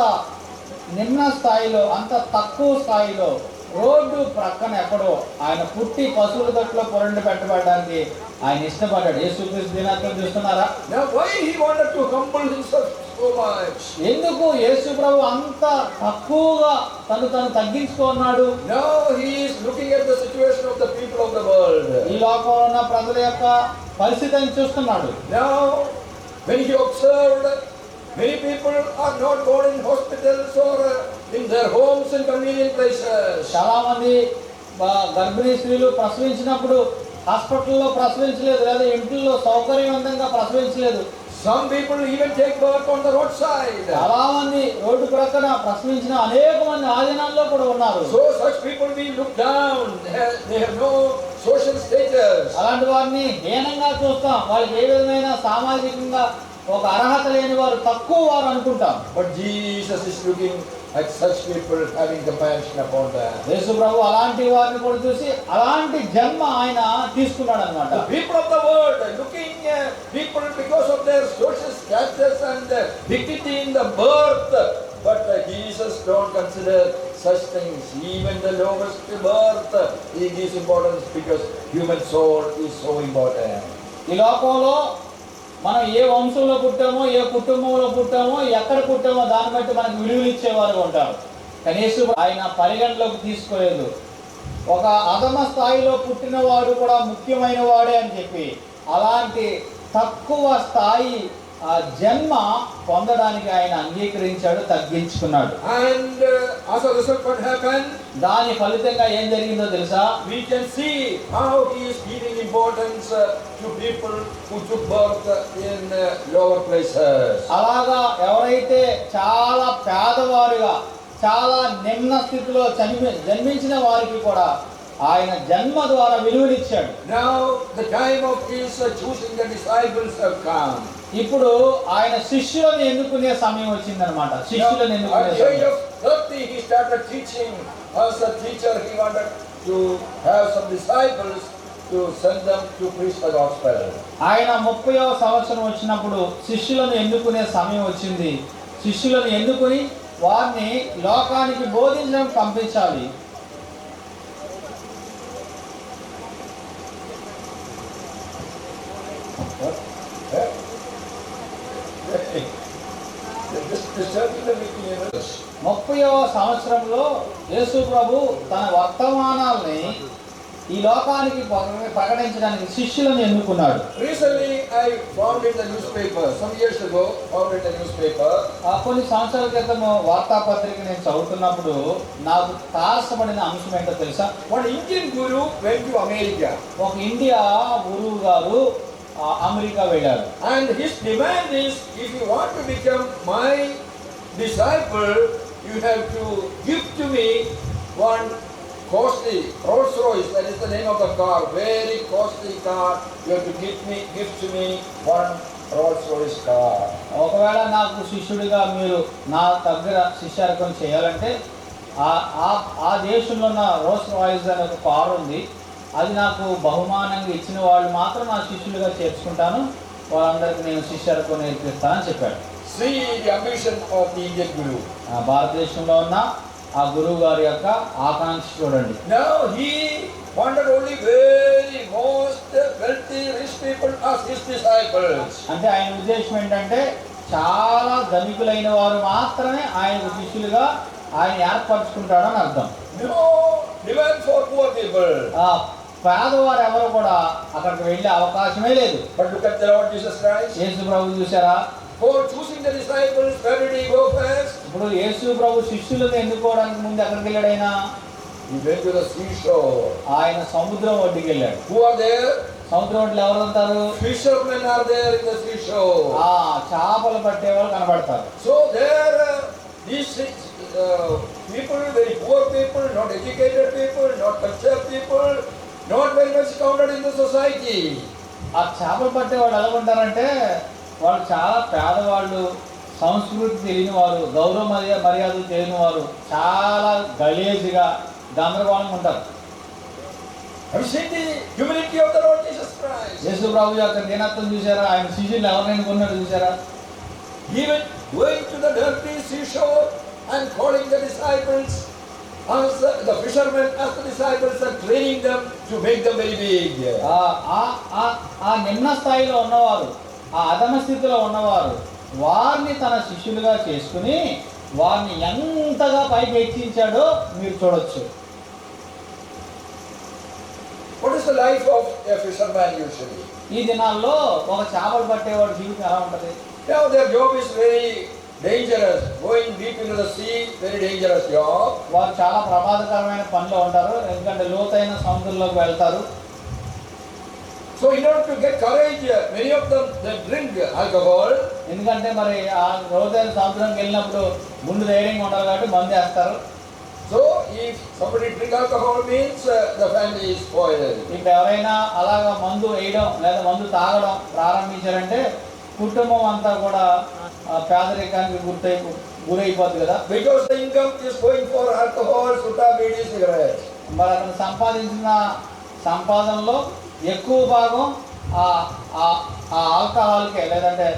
నిమ్న స్థాయిలో, అంత తక్కువ స్థాయిలో రోడ్డు ప్రక్కన ఎక్కడో ఆయన పుట్టి పశువుల తట్టులో పొరండి పెట్టబడడానికి ఆయన ఇష్టపడ్డాడు. యేసుక్రీస్తు దినాత్వం చూస్తున్నారా? Now why he wanted to humble himself so much? ఎందుకు యేసు ప్రభు అంత తక్కువగా తను తగ్గించుకున్నాడు? Now he is looking at the situation of the people of the world. ఈ లోకంలో ఉన్న ప్రజల యొక్క పరిస్థితిని చూస్తున్నాడు. Now when he observed, many people are not born in hospitals or in their homes in convenient places. చాలా మంది గర్భిణీ స్త్రీలు ప్రసవించినప్పుడు హాస్పిటల్లో ప్రసవించలేదు, లేదా ఇంట్లో సౌకర్యవంతంగా ప్రసవించలేదు. Some people even take birth on the roadside. చాలా మంది రోడ్డు ప్రక్కన ప్రసవించిన అనేక మంది ఆ దినాల్లో కూడా ఉన్నారు. So such people we look down. They have no social status. అలాంటి వారిని హీనంగా చూస్తాం. వాళ్ళకి ఏ విధమైన సామాజికంగా ఒక అర్హత లేని వారు, తక్కువ వారు అనుకుంటాం. But Jesus is looking at such people, having compassion upon them. యేసు ప్రభు అలాంటి వారిని కూడా చూసి అలాంటి జన్మ ఆయన తీసుకున్నాడు అన్నమాట. The people of the world are looking people because of their social status and dignity in the birth. But Jesus don't consider such things. Even the lowest birth, he gives importance because human soul is so important. ఈ లోకంలో మనం ఏ వంశంలో పుట్టామో, ఏ కుటుంబంలో పుట్టామో, ఎక్కడ పుట్టామో దాన్ని బట్టి మనకు విలువలు ఇచ్చేవారు ఉంటారు. కనీసం ఆయన పరిగణలోకి తీసుకోలేదు. ఒక అధమ స్థాయిలో పుట్టినవాడు కూడా ముఖ్యమైన వాడే అని చెప్పి అలాంటి తక్కువ స్థాయి ఆ జన్మ పొందడానికి ఆయన అంగీకరించాడు, తగ్గించుకున్నాడు. And as a result, what happened? దాని ఫలితంగా ఏం జరిగిందో తెలుసా? We can see how he is giving importance to people who took birth in lower places. అలాగా ఎవరైతే చాలా పేదవారుగా, చాలా నిమ్న స్థితిలో జన్మించిన వారికి కూడా ఆయన జన్మ ద్వారా విలువనిచ్చాడు. Now the time of his choosing the disciples have come. ఇప్పుడు ఆయన శిష్యులను ఎన్నుకునే సమయం వచ్చిందనమాట. శిష్యులను At ఎన్నుకునే the age సమయం. of 30 he started teaching. As a teacher he wanted to have some disciples to send them to preach the gospel. ఆయన 30వ సంవత్సరం వచ్చినప్పుడు శిష్యులను ఎన్నుకునే సమయం వచ్చింది. శిష్యులను ఎన్నుకుని వారిని లోకానికి బోధించడం పంపించాలి. This certainly making a 30వ సంవత్సరంలో యేసు ప్రభు తన వర్తమానాల్ని ఈ లోకానికి ప్రకటించడానికి శిష్యులను ఎన్నుకున్నాడు. Recently I found in the newspaper, some years ago, found in the newspaper. కొన్ని సంవత్సరాల క్రితం వార్తాపత్రిక నేను చదువుతున్నప్పుడు నాకు తారసపడిన అంశం ఏంటో తెలుసా? One Indian guru went to America. ఒక ఇండియా గురువు గారు అమెరికా వెళ్ళారు. And his demand is, if you want to become my disciple, you have to give to me one costly Rolls Royce, that is the name of the car, very costly car. You have to give to me one Rolls Royce car. ఒకవేళ నాకు శిష్యుడిగా మీరు నా దగ్గర శిష్యార్పణ చేయాలంటే ఆ దేశంలో ఉన్న రోల్స్ రాయిస్ అనే ఒక కారు ఉంది. అది నాకు బహుమానంగా ఇచ్చిన వాళ్ళు మాత్రం నా శిష్యులుగా చేర్చుకుంటాను, వాళ్ళందరికీ నేను శిష్యార్పణ నేర్పిస్తానని చెప్పాడు. See the ambition of the Indian guru. భారతదేశంలో ఉన్న ఆ గురువు గారి యొక్క ఆకాంక్ష చూడండి. Now he wanted only very most wealthy rich people as his disciples. అంటే ఆయన ఉద్దేశం ఏంటంటే చాలా ధనికులైన వారు మాత్రమే ఆయన శిష్యులుగా ఆయన ఏర్పరచుకుంటాడని అర్థం. No demand for poor people. పేదవారు ఎవరు కూడా అక్కడికి వెళ్ళే అవకాశమే లేదు. But look at the Lord Jesus Christ. యేసు ప్రభు చూసారా? For choosing the disciples, where did he go first? ఇప్పుడు యేసు ప్రభు శిష్యులను ఎన్నుకోవడానికి ముందు ఎక్కడికి వెళ్ళాడు ఆయన? He went to the seashore. ఆయన సముద్రం ఒడ్డుకి వెళ్ళాడు. Who are there? సముద్రం ఒడ్డులో ఎవరు ఉంటారు? Fishermen are there in the seashore. చేపలు పట్టేవాళ్ళు కనబడతారు. So there these people, very poor people, not educated people, not cultured people, not very much counted in the society. ఆ చేపలు పట్టేవాళ్ళు ఎలా ఉంటారంటే వాళ్ళు చాలా పేదవాళ్ళు, సంస్కృతి తెలియని వారు, గౌరవ మర్యాదలు తెలియని వారు, చాలా గలీజ్గా గందరగోళంగా ఉంటారు. Have you seen the humility of the Lord Jesus Christ? యేసు ప్రభు యొక్క దీనత్వం చూసారా? ఆయన శిష్యులు ఎవరిని ఎన్నుకున్నాడు చూసారా? Even going to the dirty seashore and calling the disciples, as the fishermen as the disciples, and training them to make them very big. ఆ నిమ్న స్థాయిలో ఉన్నవారు, ఆ అధమ స్థితిలో ఉన్నవారు వారిని తన శిష్యులుగా చేసుకుని వారిని ఎంతగా పైకి హెచ్చించాడో మీరు చూడొచ్చు. What is the life of a fisherman usually? ఈ దినాల్లో ఒక చేపలు పట్టేవాడి జీవితం ఎలా ఉంటుంది? Now their job is very dangerous. Going deep into the sea, very dangerous job. వారు చాలా ప్రమాదకరమైన పనిలో ఉంటారు, ఎందుకంటే లోతైన సముద్రంలోకి వెళ్తారు. So in order to get courage, many of them they drink alcohol. ఎందుకంటే మరి ఆ లోతైన సముద్రంకి వెళ్ళినప్పుడు ముందు ధైర్యంగా ఉండాలి కాబట్టి మందు వేస్తారు. So if somebody drink alcohol means the family is spoiled. ఇప్పుడు ఎవరైనా అలాగా మందు వేయడం లేదా మందు తాగడం ప్రారంభించారంటే కుటుంబం అంతా కూడా పేదరికానికి గురైపోద్ది కదా. Because the income is going for alcohol, sutta, bidi, cigarettes. మరి అతను సంపాదించిన సంపాదనలో ఎక్కువ భాగం ఆ ఆల్కహాల్కే లేదంటే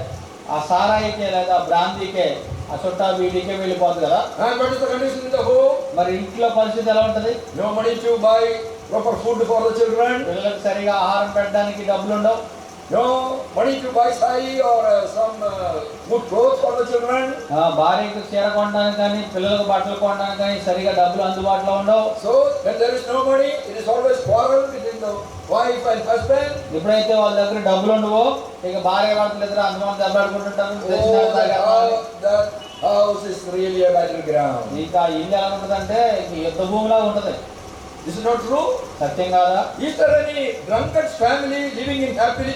ఆ సారాయికే లేదా బ్రాందీకే ఆ చుట్టా బీడీకే వెళ్ళిపోద్ది కదా. And what is the condition in the home? మరి ఇంట్లో పరిస్థితి ఎలా ఉంటుంది? No money to buy proper food for the children. పిల్లలకు సరిగా ఆహారం పెట్టడానికి డబ్బులు ఉండవు. No money to buy sari or some good clothes for the children. భార్యకు చీర కొనడానికి కానీ పిల్లలకు బట్టలు కొనడానికి కానీ సరిగా డబ్బులు అందుబాటులో ఉండవు. So when there is no money, it is always quarrel between the wife and husband. ఎప్పుడైతే వాళ్ళ దగ్గర డబ్బులు ఉండవో ఇక భార్య భర్తలు ఇద్దరు అందుబాటు దెబ్బలాడుకుంటుంటారు. That house is really a battleground. ఇక ఇల్లు ఎలా ఉంటుందంటే యుద్ధ భూమిలా ఉంటుంది. This is not true. సత్యం కాదా? Is there any drunkard's family living in happily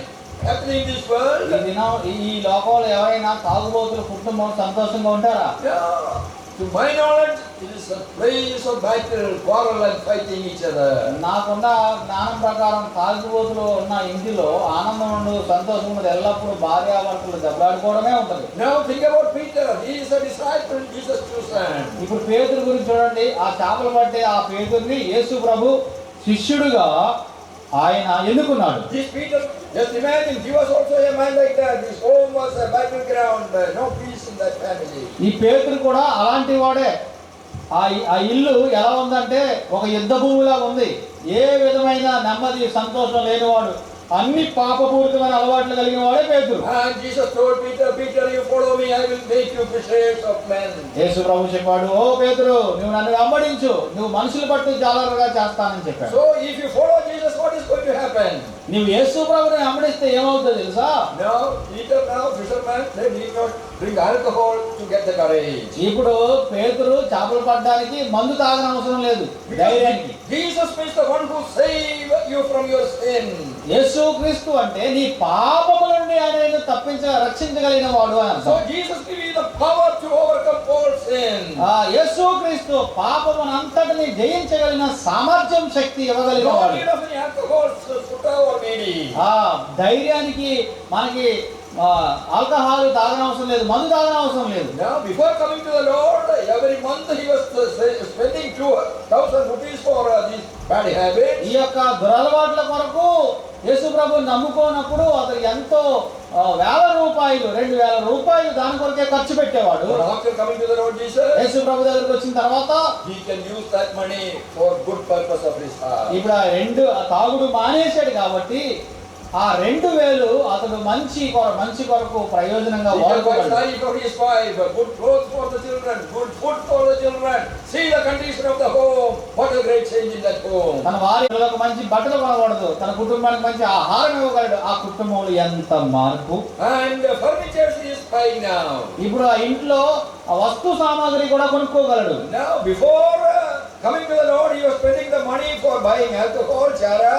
in this world? ఈ దినం ఈ లోకంలో ఎవరైనా తాగుబోతుల కుటుంబం సంతోషంగా ఉంటారా? Yeah. To my knowledge, it is a place of battle, quarrel and fighting each other. నాకున్న జ్ఞానం ప్రకారం తాగుబోతులు ఉన్న ఇంటిలో ఆనందం ఉండదు, సంతోషం ఉండదు, ఎల్లప్పుడూ భార్యాభర్తలు దెబ్బలాడుకోవడమే ఉంటుంది. Now think about Peter. He is a disciple, Jesus chosen. ఇప్పుడు పేతురు గురించి చూడండి. ఆ చేపలు పట్టే ఆ పేతుర్ని యేసు ప్రభు శిష్యుడుగా ఆయన ఎన్నుకున్నాడు. This Peter, just imagine, he was also a man like that. His home was a battleground, no peace in that family. ఈ పేతురు కూడా అలాంటి వాడే. ఆ ఇల్లు ఎలా ఉందంటే ఒక యుద్ధ భూమిలా ఉంది. ఏ విధమైన నెమ్మది సంతోషం లేనివాడు, అన్ని పాపపూరితమైన అలవాట్లు కలిగిన వాడే పేతురు. And Jesus told Peter, Peter, you follow me, I will make you fishers of men. యేసు ప్రభు చెప్పాడు, ఓ పేతురు నువ్వు నన్ను వెంబడించు, నువ్వు మనుషులు పట్టు జాలరుగా చేస్తానని చెప్పాడు. So if you follow Jesus, what is going to happen? నువ్వు యేసు ప్రభుని వెంబడిస్తే ఏమవుతుందో తెలుసా? Now, Peter, fisherman, they need not drink alcohol to get the courage. ఇప్పుడు పేతురు చేపలు పట్టడానికి మందు తాగని అవసరం లేదు, ధైర్యానికి. Jesus is the one who saved you from your sin. యేసుక్రీస్తు అంటే నీ పాపముల నుండి ఆయన రక్షించగలిగిన వాడు అని. So Jesus gives you the power to overcome all sin. యేసుక్రీస్తు పాపమునంతటిని జయించగలిగిన సామర్థ్యం, శక్తి ఇవ్వగలిగిన No వాడు. need of any alcohol, sutta or bidi. ధైర్యానికి మనకి ఆల్కహాల్ తాగనవసరం లేదు, మందు తాగనవసరం లేదు. Now, before coming to the Lord, every month he was spending 2,000 rupees for these bad habits. ఈ యొక్క దురలవాట్ల కొరకు యేసు ప్రభుని నమ్ముకోనప్పుడు అతను ఎంతో 1,000 రూపాయలు, 2,000 రూపాయలు దాని కొరకే ఖర్చు పెట్టేవాడు. But after coming to the Lord Jesus, యేసు ప్రభు దగ్గరికి వచ్చిన తర్వాత he can use that money for good purpose of his heart. ఇప్పుడు ఆ తాగుడు మానేశాడు కాబట్టి ఆ 2,000 అతడు మంచి కొరకు ప్రయోజనంగా He can buy వాడుకోగలడు. sari for his wife, good clothes for the children, good food for the children. See the condition of the home. What a great change in that home. తన వారికి మంచి బట్టలు కొనకూడదు, తన కుటుంబానికి మంచి ఆహారం ఇవ్వగలడు. ఆ కుటుంబంలో ఎంత మార్పు. And furniture he is buying now. ఇప్పుడు ఆ ఇంట్లో ఆ వస్తు సామాగ్రి కూడా కొనుక్కోగలడు. Now before coming to the Lord, he was spending the money for buying alcohol, chara.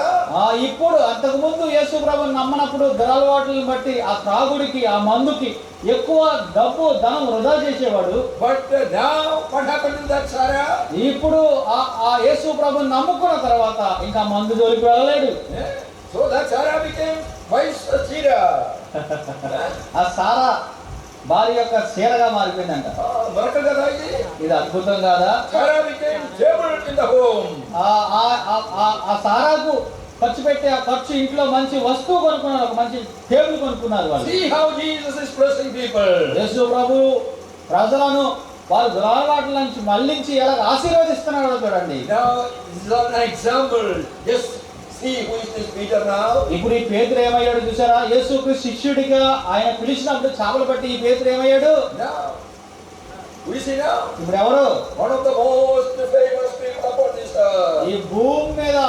ఇప్పుడు అంతకు ముందు యేసు ప్రభుని నమ్మనప్పుడు దురలవాట్లను బట్టి ఆ త్రాగుడికి, ఆ మందుకి ఎక్కువ డబ్బు ధనం వృధా చేసేవాడు. But now what happened to that chara? ఇప్పుడు ఆ యేసు ప్రభుని నమ్ముకున్న తర్వాత ఇంకా మందు జోలికి వెళ్ళలేడు. So that chara became vice chira. ఆ సారా భార్య యొక్క చీరగా మారిపోయిందంట. miracle కదా ఇది. ఇది అద్భుతం కాదా? Sarah became table in the home. ఆ సారాకు ఖర్చు పెట్టి ఆ ఖర్చు ఇంట్లో మంచి వస్తువు కొనుక్కున్నారు, ఒక మంచి టేబుల్ కొనుక్కున్నారు వాళ్ళు. See how Jesus is blessing people. యేసు ప్రభు ప్రజలను వారు దురలవాట్ల నుంచి మళ్ళించి ఎలా ఆశీర్వదిస్తున్నాడో చూడండి. Now this is an example. Just see who is this Peter now. ఇప్పుడు ఈ పేతురు ఏమయ్యాడు చూసారా? యేసుక్రీస్తు శిష్యుడిగా ఆయన పిలిచినప్పుడు చేపలు పట్టి ఈ పేతురు ఏమయ్యాడు? Now who is he now? ఇప్పుడు ఎవరు? One of the most famous people upon this earth. ఈ భూమి మీద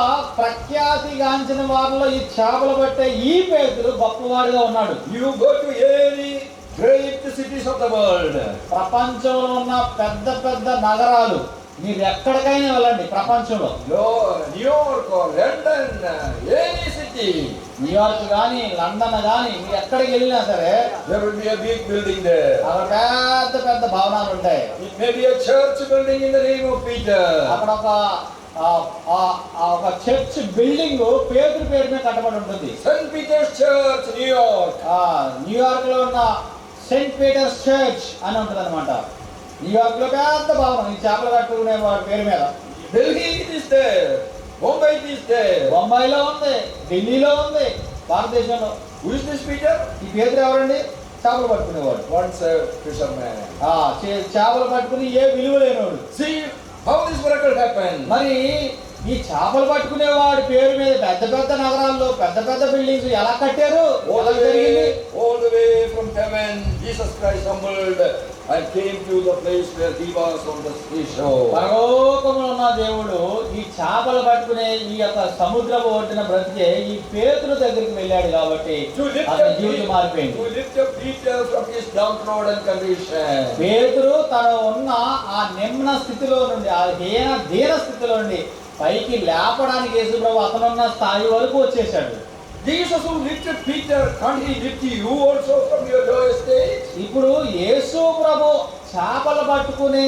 ప్రఖ్యాతిగాంచిన వారిలో ఈ చేపలు పట్టే ఈ పేతురు గొప్పవాడిగా ఉన్నాడు. You go to any great cities of the world. ప్రపంచంలో ఉన్న పెద్ద పెద్ద నగరాలు మీరు ఎక్కడికైనా వెళ్ళండి ప్రపంచంలో, New York or London, any city. New York కానీ లండన్ కానీ మీరు ఎక్కడికి వెళ్ళినా సరే There will be a big building there. అక్కడ పెద్ద పెద్ద భవనాలు ఉంటాయి. It may be a church building in the name of Peter. అక్కడ ఒక చర్చ్ బిల్డింగ్ పేతురు పేరు మీద కట్టబడి ఉంటుంది. St. Peter's Church, New York. New York లో ఉన్న సెయింట్ పీటర్స్ చర్చ్ అని ఉంటుంది అనమాట. న్యూయార్క్ లో పెద్ద భవనం ఈ చేపలు కట్టుకునే వాడి పేరు మీద. Delhi it is there. Bombay it is there. బొంబాయిలో ఉంది, ఢిల్లీలో ఉంది, భారతదేశంలో. Who is this Peter? ఈ పేతురు ఎవరండి? చేపలు పట్టుకునేవాడు. Once a fisherman. చేపలు పట్టుకుని ఏ విలువ లేనివాడు. See how this miracle happened. మరి ఈ చేపలు పట్టుకునేవాడి పేరు మీద పెద్ద పెద్ద నగరాల్లో పెద్ద పెద్ద బిల్డింగ్స్ ఎలా కట్టారు? All the way from heaven, Jesus Christ humbled and came to the place where he was on the seashore. పరలోకములో ఉన్న దేవుడు ఈ చేపలు పట్టుకునే ఈ యొక్క సముద్రపు ఒడ్డున బ్రతికే ఈ పేతురు దగ్గరికి వెళ్ళాడు కాబట్టి అతని జీవితం మారిపోయింది. To lift up Peter from his downtrodden condition. పేతురు తన ఉన్న ఆ నిమ్న స్థితిలో నుండి ఆ దీన స్థితిలో నుండి పైకి లేపడానికి యేసుప్రభు అతనున్న స్థాయి వరకు వచ్చేసాడు. Jesus who lifted Peter, can't he lift you also from your lower stage? ఇప్పుడు యేసు ప్రభు చేపలు పట్టుకునే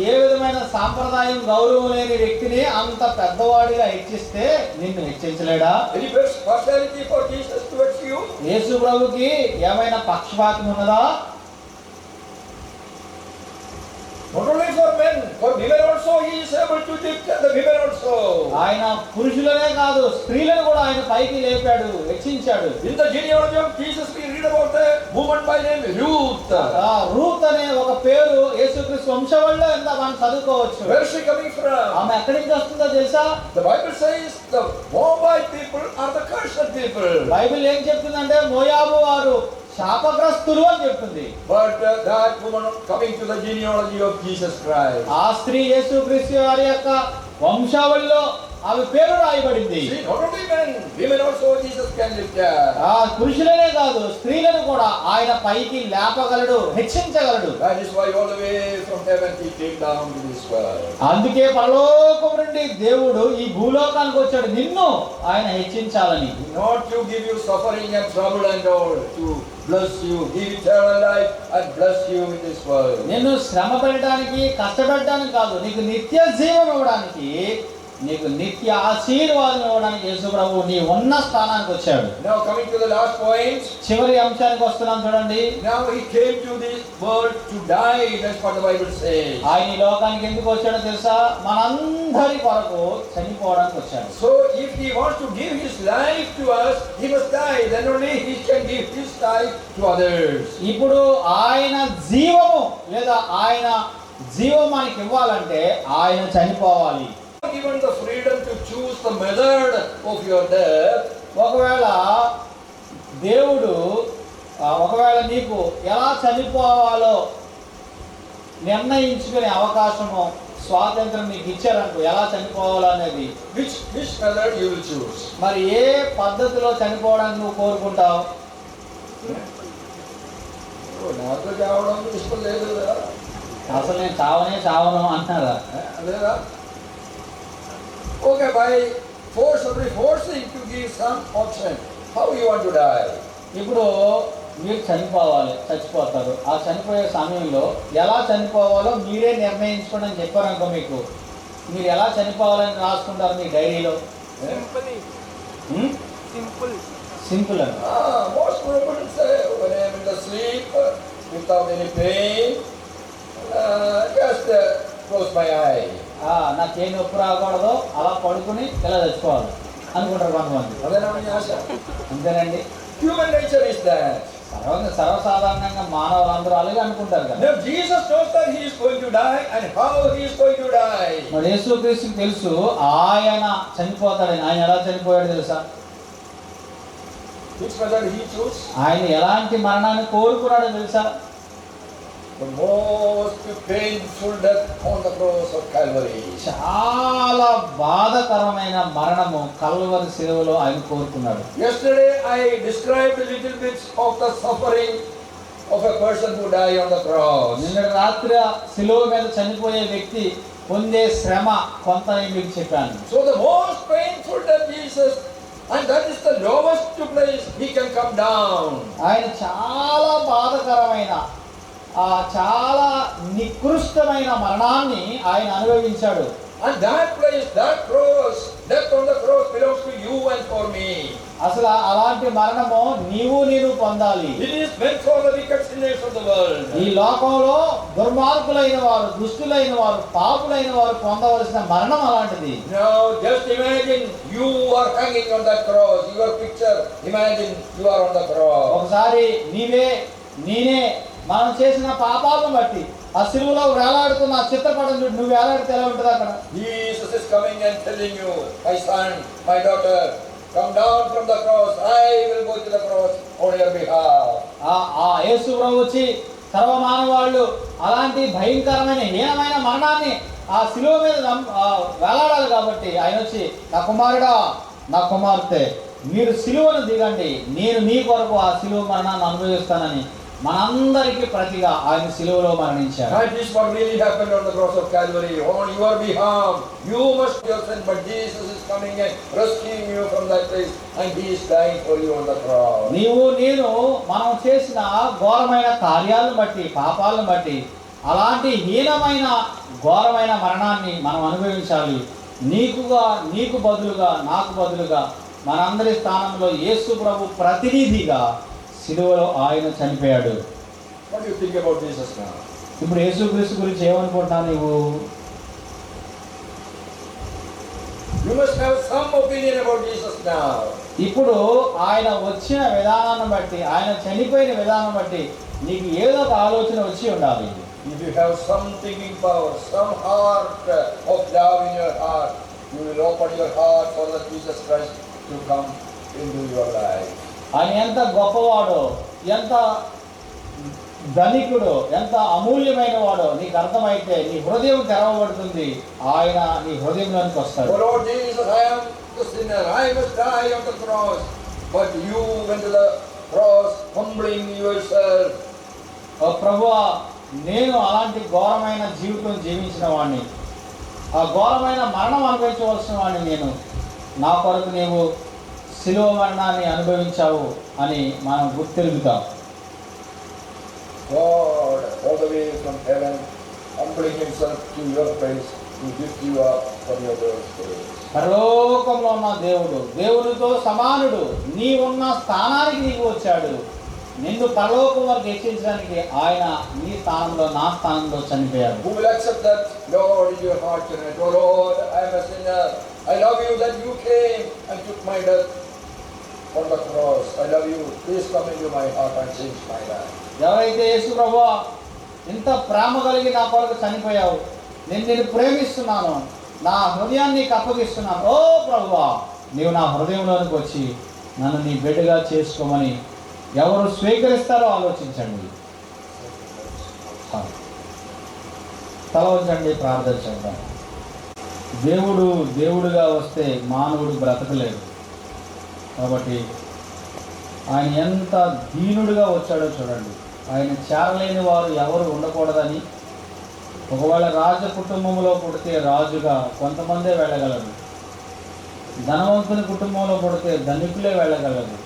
ఏ విధమైన సాంప్రదాయం గౌరవం లేని వ్యక్తిని అంత పెద్దవాడిగా హెచ్చిస్తే నిన్ను హెచ్చించలేడా? Any partiality for Jesus towards you? యేసు ప్రభుకి ఏమైనా పక్షపాతం ఉన్నదా? Not only for men, for women also he is able to lift the women also. ఆయన పురుషులనే కాదు స్త్రీలను కూడా ఆయన పైకి లేపాడు, హెచ్చించాడు. In the genealogy of Jesus we read about a woman by name Ruth. Ruth అనే ఒక పేరు యేసుక్రీస్తు వంశవళిలో ఎంత మనం చదువుకోవచ్చు. Where is she coming from? ఆమె ఎక్కడి నుంచి వస్తుందో తెలుసా? The Bible says the Moabite people are the cursed people. Bible ఏం చెప్తుందంటే మోయాబు వారు శాపగ్రస్తులు అని చెప్తుంది. But that woman coming to the genealogy of Jesus Christ. ఆ స్త్రీ యేసుక్రీస్తు వారి యొక్క వంశావళిలో ఆమె పేరు రాయబడింది. See, not only men, women also Jesus can lift up. పురుషులనే కాదు స్త్రీలను కూడా ఆయన పైకి లేపగలడు, హెచ్చించగలడు. That is why all the way from heaven he came down to this world. అందుకే పరలోకం నుండి దేవుడు ఈ భూలోకానికి వచ్చాడు నిన్ను ఆయన హెచ్చించాలని. Not to give you suffering and trouble and all, to bless you, give eternal life and bless you in this world. నిన్ను శ్రమ పెట్టడానికి కష్టపెట్టడానికి కాదు, నీకు నిత్య జీవం ఇవ్వడానికి, నీకు నిత్య ఆశీర్వాదం ఇవ్వడానికి యేసు ప్రభు నీ ఉన్న స్థానానికి వచ్చాడు. Now coming to the last point. చివరి అంశానికి వస్తున్నాం చూడండి. Now he came to this world to die. That's what the Bible says. ఆయన ఈ లోకానికి ఎందుకు వచ్చాడో తెలుసా? మనందరి కొరకు చనిపోవడానికి వచ్చాడు. So if he wants to give his life to us, he must die. Then only he can give his life to others. ఇప్పుడు ఆయన జీవము లేదా ఆయన జీవం మనకి ఇవ్వాలంటే ఆయన చనిపోవాలి. Given the freedom to choose the method of your death. ఒకవేళ దేవుడు నీకు ఎలా చనిపోవాలో నిర్ణయించుకునే అవకాశము స్వాతంత్రం నీకు ఇచ్చారనుకో, ఎలా చనిపోవాలో అనేది, Which method you will choose? మరి ఏ పద్ధతిలో చనిపోవడానికి నువ్వు కోరుకుంటావు? నాకు చావడం ఇష్టం లేదు కదా. అసలు నేను చావను అంటున్నారా? లేదా? Okay, by forcing to give some option, how you want to die? ఇప్పుడు మీరు చచ్చిపోతారు. ఆ చనిపోయే సమయంలో ఎలా చనిపోవాలో మీరే నిర్ణయించుకోండి అని చెప్పారనుకో, మీకు మీరు ఎలా చనిపోవాలని రాసుకుంటారు మీ డైరీలో? సింపుల్ అని. Most people say, when I am in the sleep, without any pain. Just close my eye. నాకేం నొప్పి రాకూడదు, అలా పడుకుని ఇలా చచ్చిపోవాలి అనుకుంటారు కొంతమంది. అదేనని ఆశ. అంతేనండి. Human nature is that. సర్వసాధారణంగా మానవులందరూ అలాగే అనుకుంటారు కదా. Now Jesus knows that he is going to die and how he is going to die. మరి యేసుక్రీస్తుకి తెలుసు ఆయన చనిపోతాడని. ఆయన ఎలా చనిపోయాడు తెలుసా? Which method he chose? ఆయన ఎలాంటి మరణాన్ని కోరుకున్నాడో తెలుసా? The most painful death on the cross of Calvary. చాలా బాధాకరమైన మరణము కల్వరి శిలువలో ఆయన కోరుకున్నాడు. Yesterday I described a little bit of the suffering of a person who died on the cross. నిన్న రాత్రి శిలువ మీద చనిపోయే వ్యక్తి పొందే శ్రమ కొంత మీకు చెప్పాను. So the most painful death Jesus, and that is the lowest place he can come down. ఆయన చాలా బాధాకరమైన చాలా నికృష్టమైన మరణాన్ని ఆయన అనుభవించాడు. And that place, that cross, death on the cross belongs to you and for me. అసలు అలాంటి మరణము నేను పొందాలి. It is meant for the wicked sinners of the world. ఈ లోకంలో దుర్మార్గులైన వారు, దుష్టులైన వారు, పాపులైన వారు పొందవలసిన మరణం అలాంటిది. Now just imagine you are hanging on that cross. Your picture, imagine you are on the cross. ఒకసారి నేనే మనం చేసిన పాపాలను బట్టి ఆ శిలువలో వేలాడుతున్న ఆ చిత్రపటం చూడు, నువ్వు వేలాడితే ఎలా ఉంటుంది అక్కడ? Jesus is coming and telling you, my son, my daughter, come down from the cross. I will go to the cross on your behalf. ఆ యేసు ప్రభు వచ్చి సర్వమానవాళ్ళు అలాంటి భయంకరమైన హీనమైన మరణాన్ని ఆ శిలువ మీద వేలాడాలి కాబట్టి ఆయన వచ్చి, నా కుమారుడా, నా కుమార్తె, మీరు శిలువను దిగండి, నేను మీ కొరకు ఆ శిలువ మరణాన్ని అనుభవిస్తానని మనందరికీ ప్రతిగా ఆయన శిలువలో మరణించారు. That is what really happened on the cross of Calvary. On your behalf, you must be your sin, but Jesus is coming and rescuing you from that place, and he is dying for you on the cross. నేను మనం చేసిన ఘోరమైన కార్యాలను బట్టి, పాపాలను బట్టి అలాంటి హీనమైన ఘోరమైన మరణాన్ని మనం అనుభవించాలి. నీకు బదులుగా, నాకు బదులుగా మనందరి స్థానంలో యేసు ప్రభు ప్రతినిధిగా శిలువలో ఆయన చనిపోయాడు. What do you think about Jesus now? ఇప్పుడు యేసుక్రీస్తు గురించి ఏమనుకుంటున్నావు నీవు? You must have some opinion about Jesus now. ఇప్పుడు ఆయన వచ్చిన విధానాన్ని బట్టి, ఆయన చనిపోయిన విధానం బట్టి నీకు ఏదో ఒక ఆలోచన వచ్చి ఉండాలి. If you have some thinking power, some heart of love in your heart, you will open your heart for the Jesus Christ to come into your life. ఆయన ఎంత గొప్పవాడో, ఎంత ధనికుడో, ఎంత అమూల్యమైన వాడో నీకు అర్థమైతే నీ హృదయం తెరవబడుతుంది. ఆయన నీ హృదయంలోనికి వస్తాడు. Oh Lord Jesus, I am the sinner. I must die on the cross. But you went to the cross, humbling yourself. ఓ ప్రభువా, నేను అలాంటి ఘోరమైన జీవితం జీవించిన వాడిని, ఆ ఘోరమైన మరణం అనుభవించవలసిన వాడిని నేను. నా కొరకు నీవు శిలువ మరణాన్ని అనుభవించావు అని మనం గుర్తిరుగుతాం. God, all the way from heaven, humbling himself to your place to lift you up from your birthplace. పరలోకంలో ఉన్న దేవునితో సమానుడు, నీ ఉన్న స్థానానికి నీకు వచ్చాడు. నిన్ను పరలోకం వరకు హెచ్చించడానికి ఆయన నీ స్థానంలో, నా స్థానంలో చనిపోయాడు. Who will accept that, Lord, in your heart tonight? Oh Lord, I am a sinner. I love you that you came and took my death on the cross. I love you. Please come into my heart and change my life. ఎవరైతే యేసు ప్రభువా ఇంత ప్రేమ కలిగి నా కొరకు చనిపోయావు, నేను ప్రేమిస్తున్నాను, నా హృదయాన్ని నీకు అప్పగిస్తున్నాను, ఓ ప్రభువా నీవు నా హృదయంలోనికి వచ్చి నన్ను నీ బిడ్డగా చేసుకోమని ఎవరు స్వీకరిస్తారో ఆలోచించండి. తల వంచండి, ప్రార్థన చేద్దాం. దేవుడుగా వస్తే మానవుడు బ్రతకలేదు. కాబట్టి ఆయన ఎంత దీనుడిగా వచ్చాడో చూడండి. ఆయన చేరలేని వారు ఎవరు ఉండకూడదని, ఒకవేళ రాజ కుటుంబంలో పుడితే రాజుగా కొంతమందే వెళ్ళగలరు, ధనవంతుని కుటుంబంలో పుడితే ధనికులే వెళ్ళగలరు,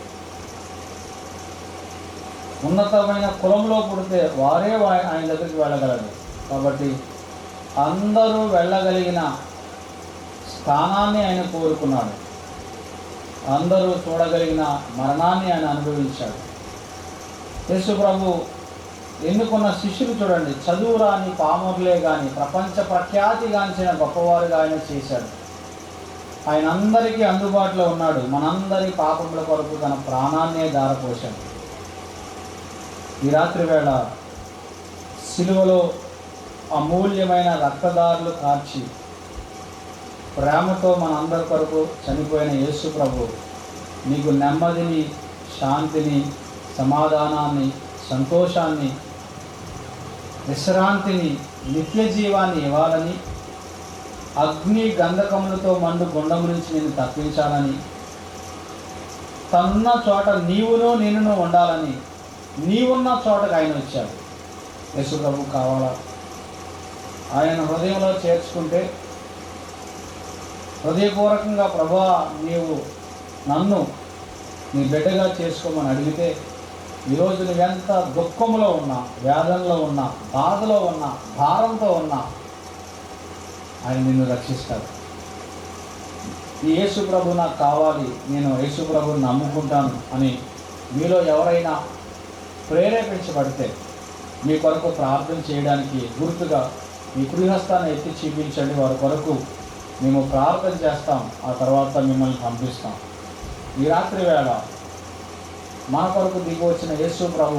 ఉన్నతమైన కులంలో పుడితే వారే ఆయన దగ్గరికి వెళ్ళగలరు. కాబట్టి అందరూ వెళ్ళగలిగిన స్థానాన్ని ఆయన కోరుకున్నాడు. అందరూ చూడగలిగిన మరణాన్ని ఆయన అనుభవించాడు. యేసు ప్రభు ఎన్నుకున్న శిష్యులు చూడండి, చదువురాని పామరులే కానీ ప్రపంచ ప్రఖ్యాతిగాంచిన గొప్పవారుగా ఆయన చేశాడు. ఆయన అందరికీ అందుబాటులో ఉన్నాడు. మనందరి పాపముల కొరకు తన ప్రాణాన్నే ధారపోశాడు. ఈ రాత్రి వేళ సిలువలో అమూల్యమైన రక్తదారులు కార్చి ప్రేమతో మన అందరి కొరకు చనిపోయిన యేసు ప్రభు నీకు నెమ్మదిని, శాంతిని, సమాధానాన్ని, సంతోషాన్ని, విశ్రాంతిని, నిత్య జీవాన్ని ఇవ్వాలని, అగ్ని గంధకములతో మండు గుండము నుంచి నేను తప్పించాలని, తనున్న చోట నీవును నేనును ఉండాలని, నీవున్న చోటకు ఆయన వచ్చాడు. యేసు ప్రభు కావాలా? ఆయన హృదయంలో చేర్చుకుంటే, హృదయపూర్వకంగా ప్రభువా నీవు నన్ను నీ బిడ్డగా చేసుకోమని అడిగితే, ఈరోజు నువ్వెంత దుఃఖంలో ఉన్నా, వేదనలో ఉన్నా, బాధలో ఉన్నా, భారంతో ఉన్నా ఆయన నిన్ను రక్షిస్తాడు. ఈ యేసు ప్రభు నాకు కావాలి, నేను యేసు ప్రభుని నమ్ముకుంటాను అని మీలో ఎవరైనా ప్రేరేపించబడితే మీ కొరకు ప్రార్థన చేయడానికి గుర్తుగా మీ గృహస్థాన్ని ఎత్తి చూపించండి. వారి కొరకు మేము ప్రార్థన చేస్తాం, ఆ తర్వాత మిమ్మల్ని పంపిస్తాం. ఈ రాత్రి వేళ మన కొరకు దిగి వచ్చిన యేసు ప్రభు,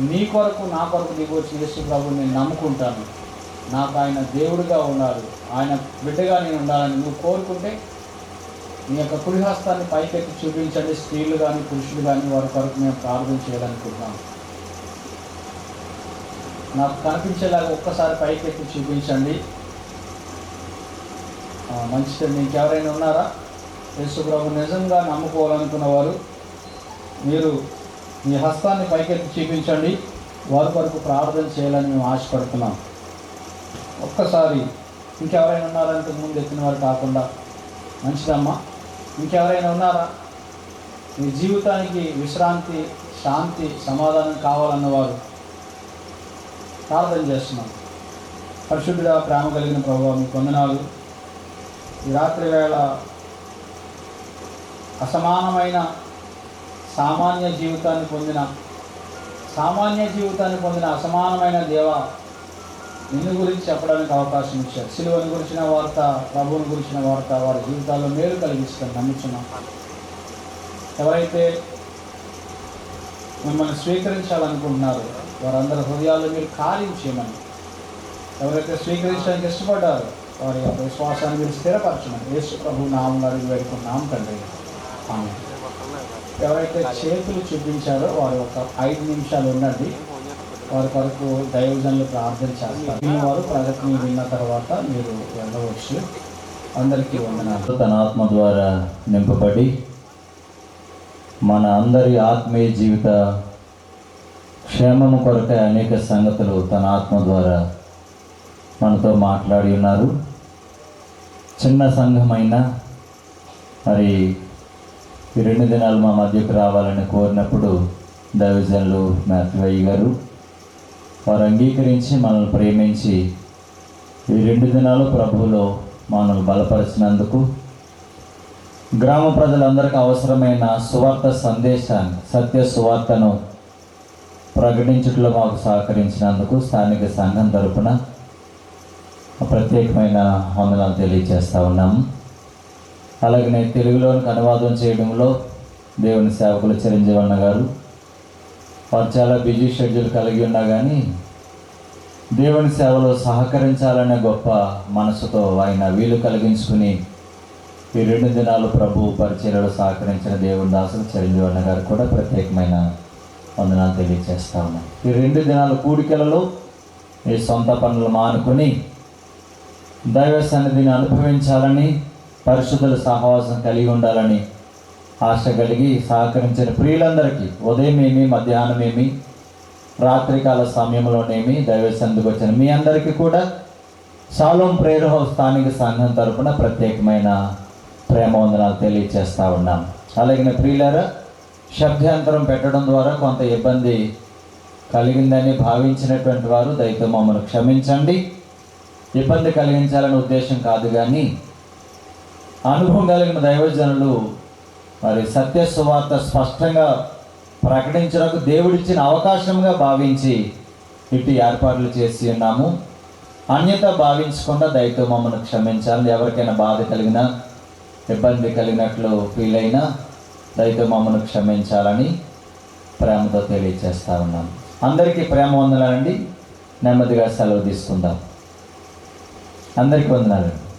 నీ కొరకు నా కొరకు దిగి వచ్చిన యేసు ప్రభు నేను నమ్ముకుంటాను, నాకు ఆయన దేవుడిగా ఉండాలి, ఆయన బిడ్డగా నేను ఉండాలని నువ్వు కోరుకుంటే మీ యొక్క కుడిహస్తాన్ని పైకెత్తి చూపించండి. స్త్రీలు కానీ పురుషులు కానీ వారి కొరకు మేము ప్రార్థన చేయాలనుకుంటున్నాం. నాకు కనిపించేలాగా ఒక్కసారి పైకెత్తి చూపించండి. మంచిది. ఇంకెవరైనా ఉన్నారా? యేసు ప్రభు నిజంగా నమ్ముకోవాలనుకున్న వారు మీరు మీ హస్తాన్ని పైకెత్తి చూపించండి. వారి కొరకు ప్రార్థన చేయాలని మేము ఆశపడుతున్నాం. ఒక్కసారి ఇంకెవరైనా ఉన్నారంటే ముందు ఎత్తిన వారు కాకుండా. మంచిదమ్మా. ఇంకెవరైనా ఉన్నారా? మీ జీవితానికి విశ్రాంతి, శాంతి, సమాధానం కావాలన్నవారు ప్రార్థన చేస్తున్నాం. పరిశుద్ధుడా, ప్రేమ కలిగిన ప్రభువా, మీకు వందనాలు. ఈ రాత్రి వేళ అసమానమైన సామాన్య జీవితాన్ని పొందిన అసమానమైన దేవ నిన్ను గురించి చెప్పడానికి అవకాశం ఇచ్చారు. సిలువను గురించిన వార్త, ప్రభువుని గురించిన వార్త వారి జీవితాల్లో మేలు కలిగిస్తాను నమ్ముచున్నాం. ఎవరైతే మిమ్మల్ని స్వీకరించాలనుకుంటున్నారో వారందరి హృదయాల్లో మీరు కార్యం చేయమని, ఎవరైతే స్వీకరించడానికి ఇష్టపడ్డారో వారి యొక్క విశ్వాసాన్ని మీరు స్థిరపరచమని యేసు ప్రభు నామములో అడిగి వేడుకున్నాం తండ్రి. ఆమేన్. ఎవరైతే చేతులు చూపించారో వారు ఒక 5 నిమిషాలు ఉండండి. వారి కొరకు దైవజనులు ప్రార్థన చేస్తారు. వారు ప్రగతిని విన్న తర్వాత మీరు వెళ్ళవచ్చు. అందరికీ వందనాలు. తన ఆత్మ ద్వారా నింపబడి మన అందరి ఆత్మీయ జీవిత క్షేమము కొరకై అనేక సంగతులు తన ఆత్మ ద్వారా మనతో మాట్లాడి ఉన్నారు. చిన్న సంఘమైనా మరి ఈ 2 దినాలు మా మధ్యకు రావాలని కోరినప్పుడు దైవజనులు మాథ్యూ గారు వారు అంగీకరించి మనల్ని ప్రేమించి ఈ 2 దినాలు ప్రభువులో మనల్ని బలపరిచినందుకు, గ్రామ ప్రజలందరికీ అవసరమైన సువార్త సందేశాన్ని, సత్య సువార్తను ప్రకటించుటలో మాకు సహకరించినందుకు స్థానిక సంఘం తరపున ప్రత్యేకమైన వందనాలు తెలియజేస్తూ ఉన్నాము. అలాగనే తెలుగులోనికి అనువాదం చేయడంలో దేవుని సేవకులు చిరంజీవన్న గారు వారు చాలా బిజీ షెడ్యూల్ కలిగి ఉన్నా కానీ దేవుని సేవలో సహకరించాలనే గొప్ప మనసుతో ఆయన వీలు కలిగించుకుని ఈ 2 దినాలు ప్రభు పరిచర్యలో సహకరించిన దేవుని దాసులు చిరంజీవన్న గారు కూడా ప్రత్యేకమైన వందనాలు తెలియజేస్తా ఉన్నాం. ఈ 2 దినాల కూడికలలో ఈ సొంత పనులు మానుకొని దైవ సన్నిధిని అనుభవించాలని, పరిశుద్ధుల సహవాసం కలిగి ఉండాలని ఆశ కలిగి సహకరించిన ప్రియులందరికీ ఉదయమేమి, మధ్యాహ్నమేమి, రాత్రికాల సమయంలోనేమి దైవ సన్నిధికి వచ్చిన మీ అందరికీ కూడా షాలోమ్ ప్రేయర్ హౌస్ స్థానిక సంఘం తరపున ప్రత్యేకమైన ప్రేమ వందనాలు తెలియజేస్తూ ఉన్నాం. అలాగే ప్రియులారా, శబ్దాంతరం పెట్టడం ద్వారా కొంత ఇబ్బంది కలిగిందని భావించినటువంటి వారు దయతో మమ్మల్ని క్షమించండి. ఇబ్బంది కలిగించాలనే ఉద్దేశం కాదు, కానీ అనుభవం కలిగిన దైవజనులు మరి సత్య సువార్త స్పష్టంగా ప్రకటించడానికి దేవుడిచ్చిన అవకాశంగా భావించి ఇటు ఏర్పాట్లు చేసి ఉన్నాము. అన్యత భావించకుండా దయతో మమ్మల్ని క్షమించాలి. ఎవరికైనా బాధ కలిగినా, ఇబ్బంది కలిగినట్లు ఫీల్ అయినా దయతో మమ్మల్ని క్షమించాలని ప్రేమతో తెలియజేస్తా ఉన్నాం. అందరికీ ప్రేమ వందనాలండి. నెమ్మదిగా సెలవు తీసుకుందాం. అందరికీ వందనాలండి.